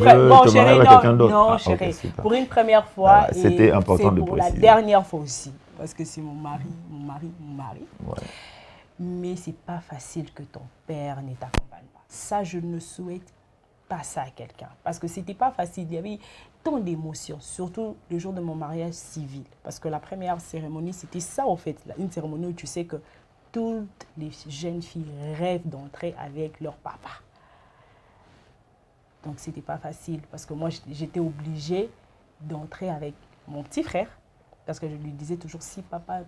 pour une première fois. C'était important de préciser. Pour la dernière fois aussi, parce que c'est mon mari. Ouais. Mais ce n'est pas facile que ton père ne t'accompagne pas. Ça, je ne souhaite pas ça à quelqu'un. Parce que c'était pas facile. Il y avait tant d'émotions, surtout le jour de mon mariage civil. Parce que la première cérémonie, c'était ça en fait. Une cérémonie où tu sais que toutes les jeunes filles rêvent d'entrer avec leur papa. Donc c'était pas facile. Parce que moi, j'étais obligée d'entrer avec mon petit frère. Parce que je lui disais toujours, si papa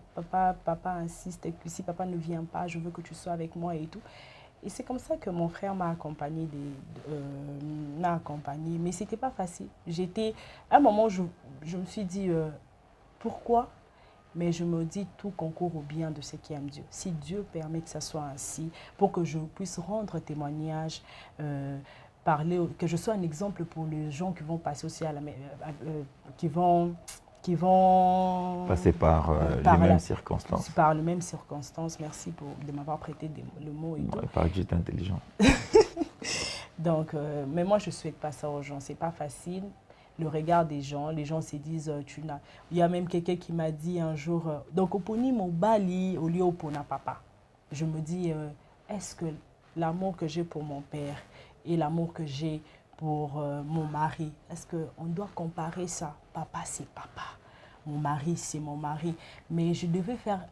insiste, et que si papa ne vient pas, je veux que tu sois avec moi et tout. Et c'est comme ça que mon frère m'a accompagné, mais ce n'était pas facile. À un moment, je me suis dit, pourquoi? Mais je me dis, tout concourt au bien de ceux qui aiment Dieu. Si Dieu permet que ça soit ainsi, pour que je puisse rendre témoignage, que je sois un exemple pour les gens qui vont passer aussi qui vont passer par les mêmes circonstances. Par les mêmes circonstances. Merci de m'avoir prêté le mot. Il paraît que j'étais intelligent. Donc, mais moi, je ne souhaite pas ça aux gens. Ce n'est pas facile. Le regard des gens, les gens se disent, il y a même quelqu'un qui m'a dit un jour, donc, oponi mon bali au lieu opona papa. Je me dis, est-ce que l'amour que j'ai pour mon père et l'amour que j'ai pour mon mari, est-ce qu'on doit comparer ça? Papa, c'est papa. Mon mari, c'est mon mari. Mais je devais faire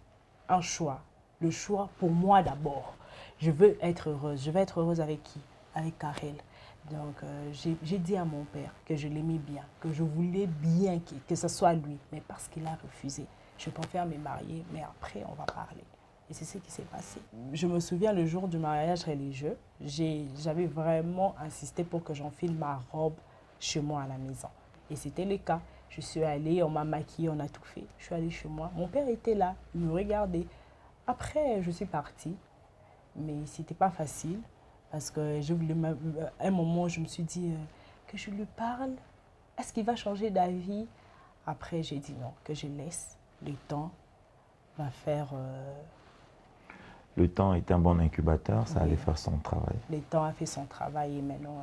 un choix. Le choix pour moi d'abord. Je veux être heureuse. Je vais être heureuse avec qui? Avec Karel. Donc, j'ai dit à mon père que je l'aimais bien, que je voulais bien que ce soit lui. Mais parce qu'il a refusé. Je préfère me marier, mais après, on va parler. Et c'est ce qui s'est passé. Je me souviens le jour du mariage religieux, j'avais vraiment insisté pour que j'enfile ma robe chez moi à la maison. Et c'était le cas. Je suis allée, on m'a maquillée, on a tout fait. Je suis allée chez moi. Mon père était là, il me regardait. Après, je suis partie. Mais ce n'était pas facile. Parce que à un moment, je me suis dit que je lui parle. Est-ce qu'il va changer d'avis? Après, j'ai dit non, que je laisse. Le temps va faire... Le temps est un bon incubateur, ça Oui. allait faire son travail. Le temps a fait son travail et maintenant,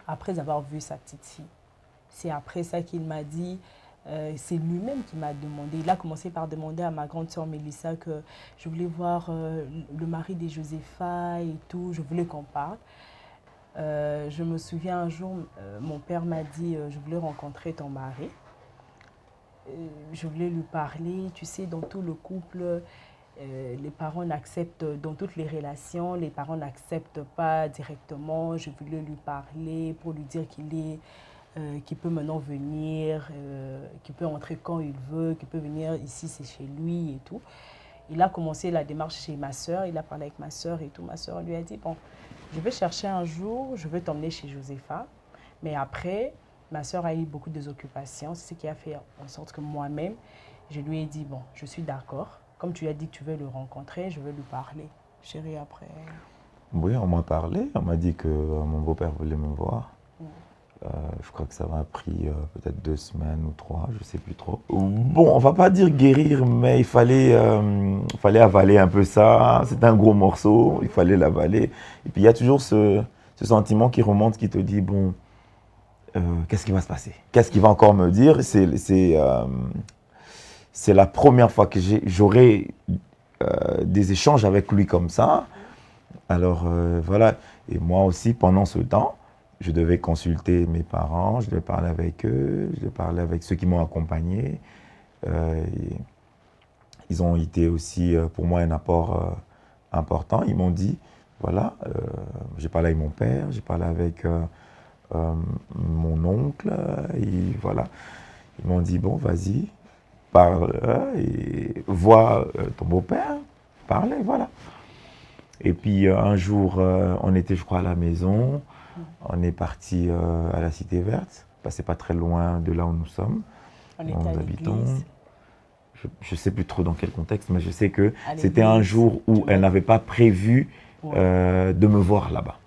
après avoir vu sa petite fille, c'est après ça qu'il m'a dit, c'est lui-même qui m'a demandé. Il a commencé par demander à ma grande sœur Mélissa que je voulais voir le mari de Josépha et tout, je voulais qu'on parle. Je me souviens un jour, mon père m'a dit, je voulais rencontrer ton mari. Je voulais lui parler, tu sais, dans tout le couple, les parents n'acceptent, dans toutes les relations, les parents n'acceptent pas directement. Je voulais lui parler pour lui dire qu'il peut maintenant venir, qu'il peut entrer quand il veut, qu'il peut venir ici, c'est chez lui et tout. Il a commencé la démarche chez ma soeur, il a parlé avec ma soeur et tout. Ma soeur lui a dit, bon, je vais chercher un jour, je vais t'emmener chez Josépha. Mais après, ma soeur a eu beaucoup d'occupations, c'est ce qui a fait en sorte que moi-même, je lui ai dit, bon, je suis d'accord. Comme tu as dit que tu veux le rencontrer, je veux lui parler. Chérie, après... Oui, on m'a parlé, on m'a dit que mon beau-père voulait me voir. Je crois que ça m'a pris peut-être 2 semaines ou 3, je ne sais plus trop. Bon, on ne va pas dire guérir, mais il fallait avaler un peu ça. C'est un gros morceau, il fallait l'avaler. Et puis il y a toujours ce sentiment qui remonte, qui te dit, bon, qu'est-ce qui va se passer? Qu'est-ce qu'il va encore me dire? C'est la première fois que j'aurai des échanges avec lui comme ça. Alors voilà, et moi aussi, pendant ce temps, je devais consulter mes parents, je devais parler avec eux, je devais parler avec ceux qui m'ont accompagné. Ils ont été aussi pour moi un apport important. Ils m'ont dit, voilà, j'ai parlé avec mon père, j'ai parlé avec mon oncle, et voilà. Ils m'ont dit, bon, vas-y, parle et vois ton beau-père, parle, et voilà. Et puis un jour, on était, je crois, à la maison. On est parti à la Cité Verte, c'est pas très loin de là où nous sommes. On était à l'église. Je ne sais plus trop dans quel contexte, mais je sais que c'était un jour où elle n'avait pas prévu de me voir là-bas.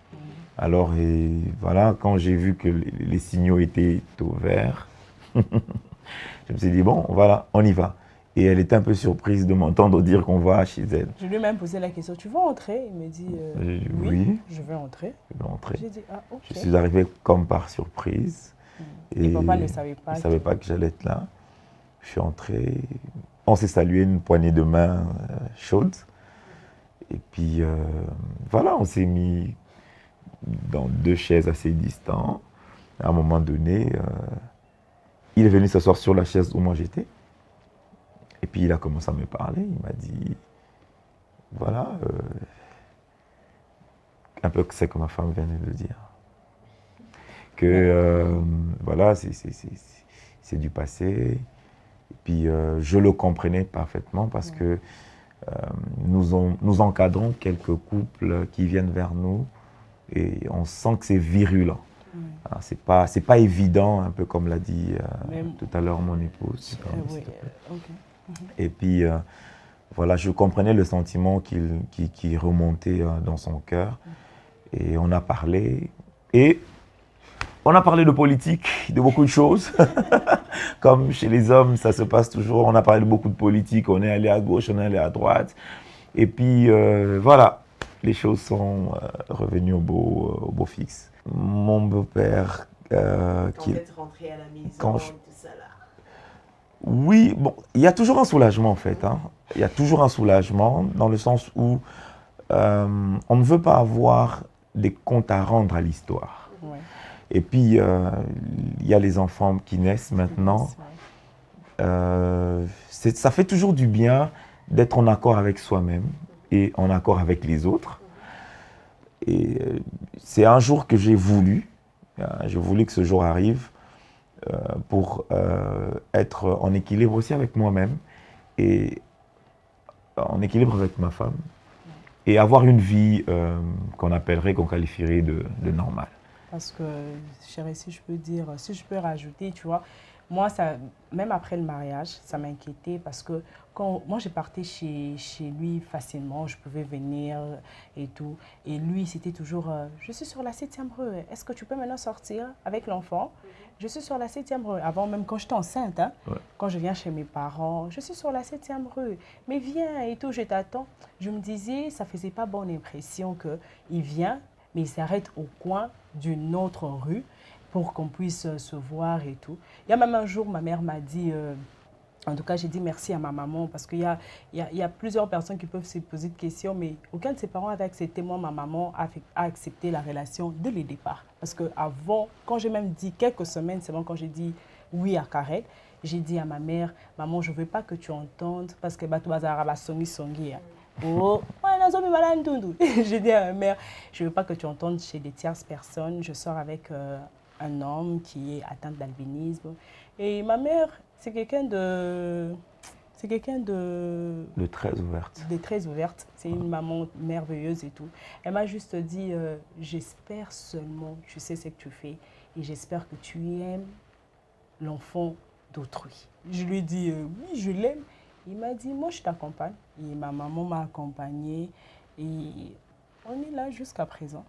Alors, et voilà, quand j'ai vu que les signaux étaient au vert, je me suis dit, bon, voilà, on y va. Et elle était un peu surprise de m'entendre dire qu'on va chez elle. Je lui ai même posé la question, tu veux entrer? Il me dit, oui, je veux entrer. Je veux entrer. J'ai dit, ah, ok. Je suis arrivé comme par surprise. Et papa ne savait pas. Il ne savait pas que j'allais être là. Je suis entré. On s'est salué, une poignée de main chaude. Et puis, voilà, on s'est mis dans 2 chaises assez distantes. À un moment donné, il est venu s'asseoir sur la chaise où moi j'étais. Et puis il a commencé à me parler, il m'a dit, voilà, un peu c'est comme ma femme vient de le dire, que voilà, c'est du passé, Et puis, je le comprenais parfaitement parce que nous encadrons quelques couples qui viennent vers nous et on sent que c'est virulent. C'est pas évident, un peu comme l'a dit tout à l'heure mon épouse. Oui, ok. Et puis, voilà, je comprenais le sentiment qui remontait dans son cœur. Et on a parlé. Et on a parlé de politique, de beaucoup de choses. Comme chez les hommes, ça se passe toujours. On a parlé de beaucoup de politique. On est allé à gauche, on est allé à droite. Et puis, voilà, les choses sont revenues au beau fixe. Mon beau-père... Quand vous êtes rentré à la maison, tout ça là. Oui, bon, il y a toujours un soulagement en fait. Hein. Il y a toujours un soulagement dans le sens où on ne veut pas avoir des comptes à rendre à l'histoire. Ouais. Et puis, il y a les enfants qui naissent maintenant. Ça fait toujours du bien d'être en accord avec soi-même et en accord avec les autres. Et c'est un jour que j'ai voulu que ce jour arrive pour être en équilibre aussi avec moi-même et en équilibre avec ma femme et avoir une vie qu'on qualifierait de normale. Parce que, chérie, si je peux rajouter, tu vois, moi, même après le mariage, ça m'inquiétait parce que moi, je partais chez lui facilement, je pouvais venir et tout. Et lui, c'était toujours, je suis sur la 7e rue, est-ce que tu peux maintenant sortir avec l'enfant? Je suis sur la 7e rue. Avant, même quand j'étais enceinte, hein, quand je viens chez mes parents, je suis sur la 7e rue. Mais viens et tout, je t'attends. Je me disais, ça ne faisait pas bonne impression qu'il vient, mais il s'arrête au coin d'une autre rue pour qu'on puisse se voir et tout. Il y a même un jour, ma mère m'a dit, en tout cas, j'ai dit merci à ma maman parce qu'il y a plusieurs personnes qui peuvent se poser de questions, mais aucun de ses parents avait accepté. Moi, ma maman a accepté la relation dès le départ. Parce qu'avant, quand j'ai même dit quelques semaines, c'est bon, quand j'ai dit oui à Karel, j'ai dit à ma mère, maman, je ne veux pas que tu entendes parce que tu vas songi. Oh, j'ai dit à ma mère, je ne veux pas que tu entendes chez des tierces personnes. Je sors avec un homme qui est atteint d'albinisme. Et ma mère, c'est quelqu'un de très ouverte. De très ouverte. C'est une maman merveilleuse et tout. Elle m'a juste dit, j'espère seulement, tu sais ce que tu fais et j'espère que tu aimes l'enfant d'autrui. Je lui ai dit, oui, je l'aime. Il m'a dit, moi, je t'accompagne. Et ma maman m'a accompagnée. Et on est là jusqu'à présent.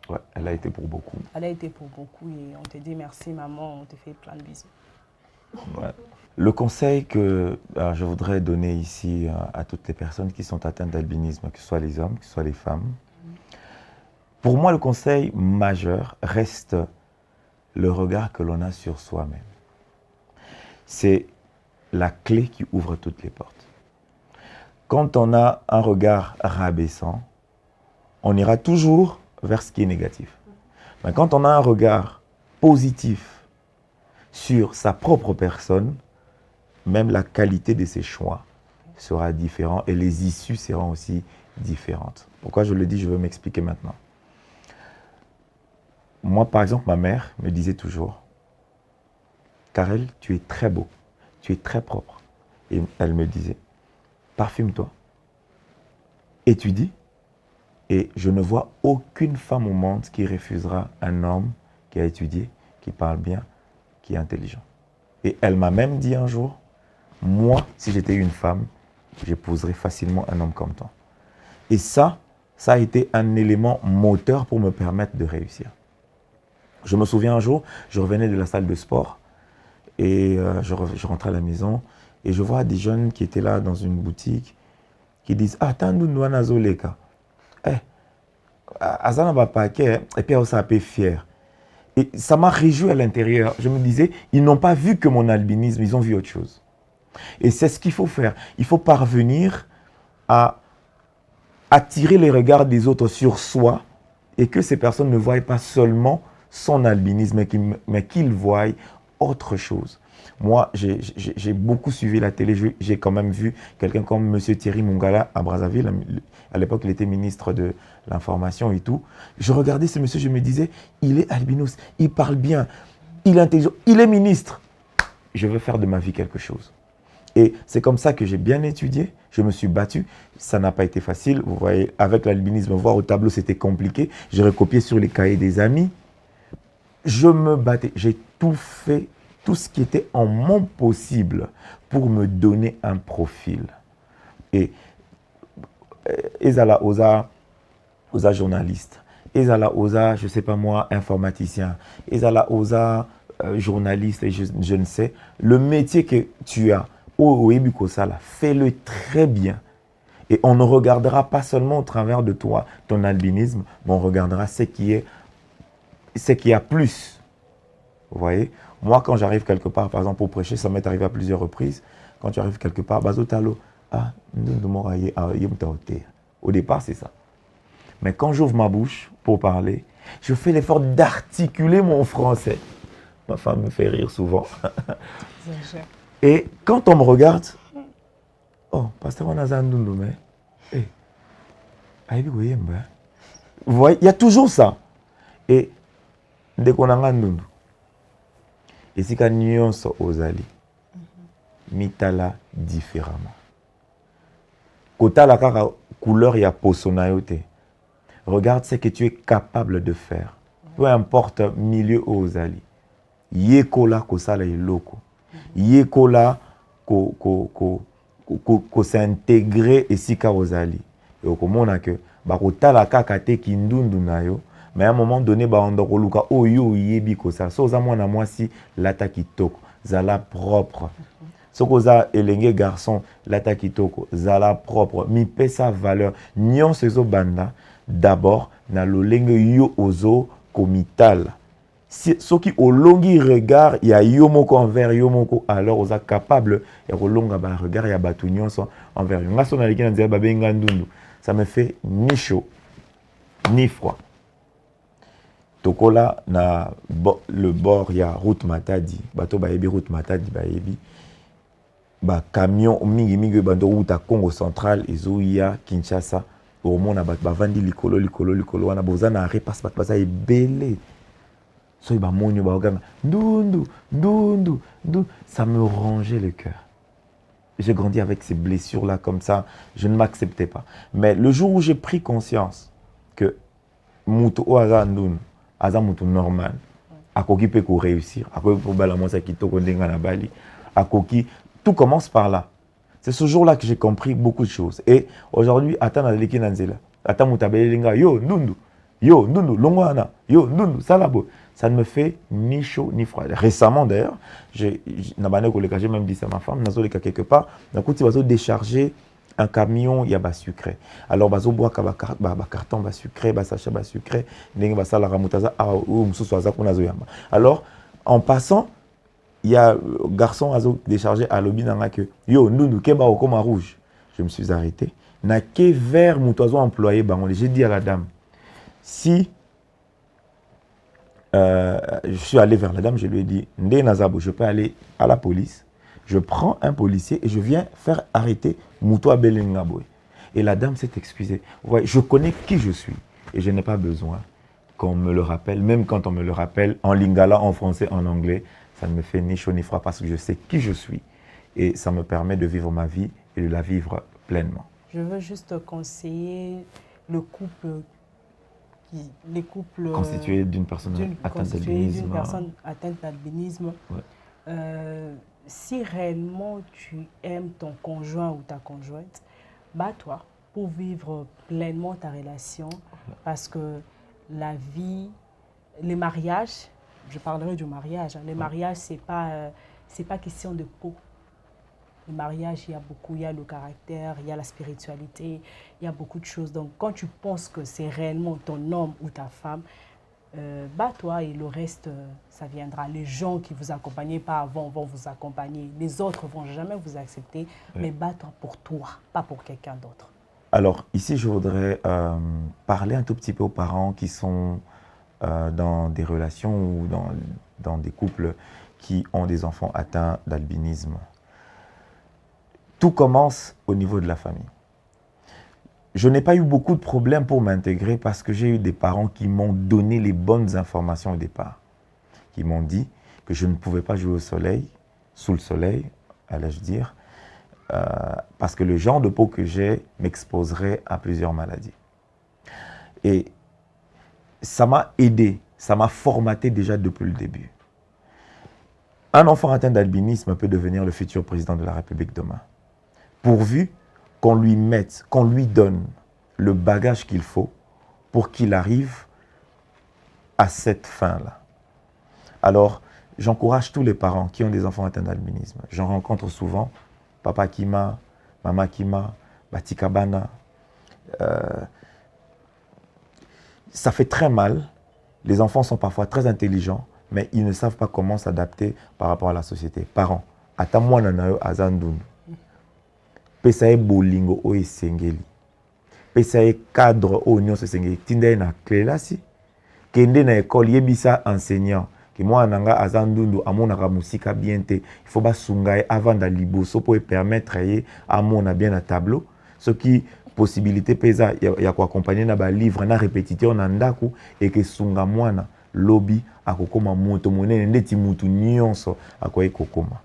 Ouais, elle a été pour beaucoup. Elle a été pour beaucoup. Et on te dit merci, maman. On te fait plein de bisous. Ouais. Le conseil que je voudrais donner ici à toutes les personnes qui sont atteintes d'albinisme, que ce soit les hommes, que ce soit les femmes, pour moi, le conseil majeur reste le regard que l'on a sur soi-même. C'est la clé qui ouvre toutes les portes. Quand on a un regard rabaissant, on ira toujours vers ce qui est négatif. Mais quand on a un regard positif sur sa propre personne, même la qualité de ses choix sera différente et les issues seront aussi différentes. Pourquoi je le dis, je veux m'expliquer maintenant. Moi, par exemple, ma mère me disait toujours, Karel, tu es très beau, tu es très propre. Et elle me disait, parfume-toi, étudie, et je ne vois aucune femme au monde qui refusera un homme qui a étudié, qui parle bien, qui est intelligent. Et elle m'a même dit un jour, moi, si j'étais une femme, j'épouserais facilement un homme comme toi. Et ça a été un élément moteur pour me permettre de réussir. Je me souviens un jour, je revenais de la salle de sport et je rentrais à la maison et je vois des jeunes qui étaient là dans une boutique qui disent « Ah, t'as nous noana zoleka. Eh, azana ba paquet, et puis on s'appelle fier. » Et ça m'a réjoui à l'intérieur. Je me disais, ils n'ont pas vu que mon albinisme, ils ont vu autre chose. Et c'est ce qu'il faut faire. Il faut parvenir à attirer les regards des autres sur soi et que ces personnes ne voient pas seulement son albinisme, mais qu'ils voient autre chose. Moi, j'ai beaucoup suivi la télé. J'ai quand même vu quelqu'un comme M. Thierry Mungala à Brazzaville. À l'époque, il était ministre de l'information et tout. Je regardais ce monsieur, je me disais, il est albinos, il parle bien, il est intelligent, il est ministre. Je veux faire de ma vie quelque chose. Et c'est comme ça que j'ai bien étudié, je me suis battu. Ça n'a pas été facile. Vous voyez, avec l'albinisme, voir au tableau, c'était compliqué. J'ai recopié sur les cahiers des amis. Je me battais. J'ai tout fait, tout ce qui était en mon possible pour me donner un profil. Et ezala osa journaliste, ezala osa, je ne sais pas moi, informaticien, ezala osa journaliste, et je ne sais. Le métier que tu as, au Ebukosala, fais-le très bien. Et on ne regardera pas seulement au travers de toi, ton albinisme, mais on regardera ce qui a plus. Vous voyez? Moi, quand j'arrive quelque part, par exemple, pour prêcher, ça m'est arrivé à plusieurs reprises. Quand tu arrives quelque part, Bazotalo, au départ, c'est ça. Mais quand j'ouvre ma bouche pour parler, je fais l'effort d'articuler mon français. Ma femme me fait rire souvent. Et quand on me regarde, oh, pasteur Wanazandundu, mais, vous voyez, il y a toujours ça. Et dès qu'on a un et si qu'on nuance aux alliés, mitala différemment. Kota la couleur y a posonayote. Regarde ce que tu es capable de faire. Peu importe milieu aux alliés. Yekola kosala iloko. Yekola ko s'intégrer ici aux alliés. Et au komona que bakota la kakate kindundu nayo. Mais à un moment donné, on doit luka oyo yebi kosa. So za mwana mwasi lata kitoko, zala propre. So koza elenge garçon lata kitoko, zala propre. Mi pesa valeur. Nyon sezo banda d'abord na lolenge yo ozo komital. Ce qui au longi regard il y a yo moko envers yo moko, alors oza capable ya kolonga ba regard ya batu nyonso envers yo. Ngaso na leki na nzela babenga ndundu. Ça me fait ni chaud ni froid. Tokola na le bord ya route Matadi, bato baebi route Matadi baebi ba camion mingi bando route Congo central ezoya Kinshasa au mona ba vandi likolo wana bozana arrêt passe bato baza ebele so ba monyo ba oganga ndundu ça me rongeait le cœur. J'ai grandi avec ces blessures là comme ça, je ne m'acceptais pas. Mais le jour où j'ai pris conscience que muto oaza ndundu azamutu normal, akoki peut réussir, akoki pour balamosa kitoko ndenga na bali, akoki, tout commence par là. C'est ce jour-là que j'ai compris beaucoup de choses. Et aujourd'hui, attends leki nanzela, attends mutabele linga, yo ndundu, longwana, yo ndundu, salabo. Ça ne me fait ni chaud ni froid. Récemment d'ailleurs, j'ai même dit ça à ma femme, quelque part, on va décharger un camion, il y a sucré. Alors, bazo bois carton bas sucré, bas sachet bas sucré, alors, en passant, il y a un garçon azo déchargé à l'obi nanga que yo ndundu keba okoma rouge. Je me suis arrêté. Na ke vert mutozo employé bango. J'ai dit à la dame, si je suis allé vers la dame, je lui ai dit, Nde Nazabo, je peux aller à la police. Je prends un policier et je viens faire arrêter Moutoua Belengaboy. Et la dame s'est excusée. Ouais, je connais qui je suis et je n'ai pas besoin qu'on me le rappelle. Même quand on me le rappelle en lingala, en français, en anglais, ça ne me fait ni chaud ni froid parce que je sais qui je suis. Et ça me permet de vivre ma vie et de la vivre pleinement. Je veux juste conseiller les couples constitués d'une personne atteinte d'albinisme. Ouais. Si réellement tu aimes ton conjoint ou ta conjointe, bats-toi pour vivre pleinement ta relation, parce que la vie, les mariages, je parlerai du mariage, hein, les mariages, c'est pas question de peau. Le mariage, il y a beaucoup, il y a le caractère, il y a la spiritualité, il y a beaucoup de choses. Donc, quand tu penses que c'est réellement ton homme ou ta femme, bats-toi et le reste, ça viendra. Les gens qui vous accompagnaient pas avant vont vous accompagner. Les autres vont jamais vous accepter, mais bats-toi pour toi, pas pour quelqu'un d'autre. Alors, ici, je voudrais parler un tout petit peu aux parents qui sont dans des relations ou dans des couples qui ont des enfants atteints d'albinisme. Tout commence au niveau de la famille. Je n'ai pas eu beaucoup de problèmes pour m'intégrer parce que j'ai eu des parents qui m'ont donné les bonnes informations au départ. Qui m'ont dit que je ne pouvais pas jouer au soleil, sous le soleil, allais-je dire, parce que le genre de peau que j'ai m'exposerait à plusieurs maladies. Et ça m'a aidé, ça m'a formaté déjà depuis le début. Un enfant atteint d'albinisme peut devenir le futur président de la République demain, pourvu qu'on lui mette, qu'on lui donne le bagage qu'il faut pour qu'il arrive à cette fin-là. Alors, j'encourage tous les parents qui ont des enfants atteints d'albinisme. J'en rencontre souvent, papa Kima, maman Kima, Batikabana. Ça fait très mal. Les enfants sont parfois très intelligents, mais ils ne savent pas comment s'adapter par rapport à la société. Parents, attends-moi nanayo azandun. Pesae bolingo o esengeli. Pesae cadre o nyon se sengeli. Tinde na klelasi. Kende na école yebisa enseignant. Que moi nanga azandundu amonaka musika bien te. Il faut basungaye avant da liboso pour permettre à mon bien à tableau. Ce qui possibilité pesa ya ko accompagner na ba livre na répétiteur na ndaku et que sunga mwana lobby akokoma moto monene ndeti mutu nyonso akoye kokoma.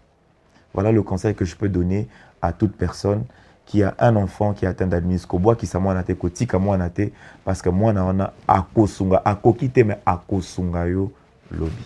Voilà le conseil que je peux donner à toute personne qui a un enfant qui est atteint d'albinisme, qui s'amouanate, kotika mouanate, parce que moi, on a akosunga, akokite, mais akosunga yo lobby.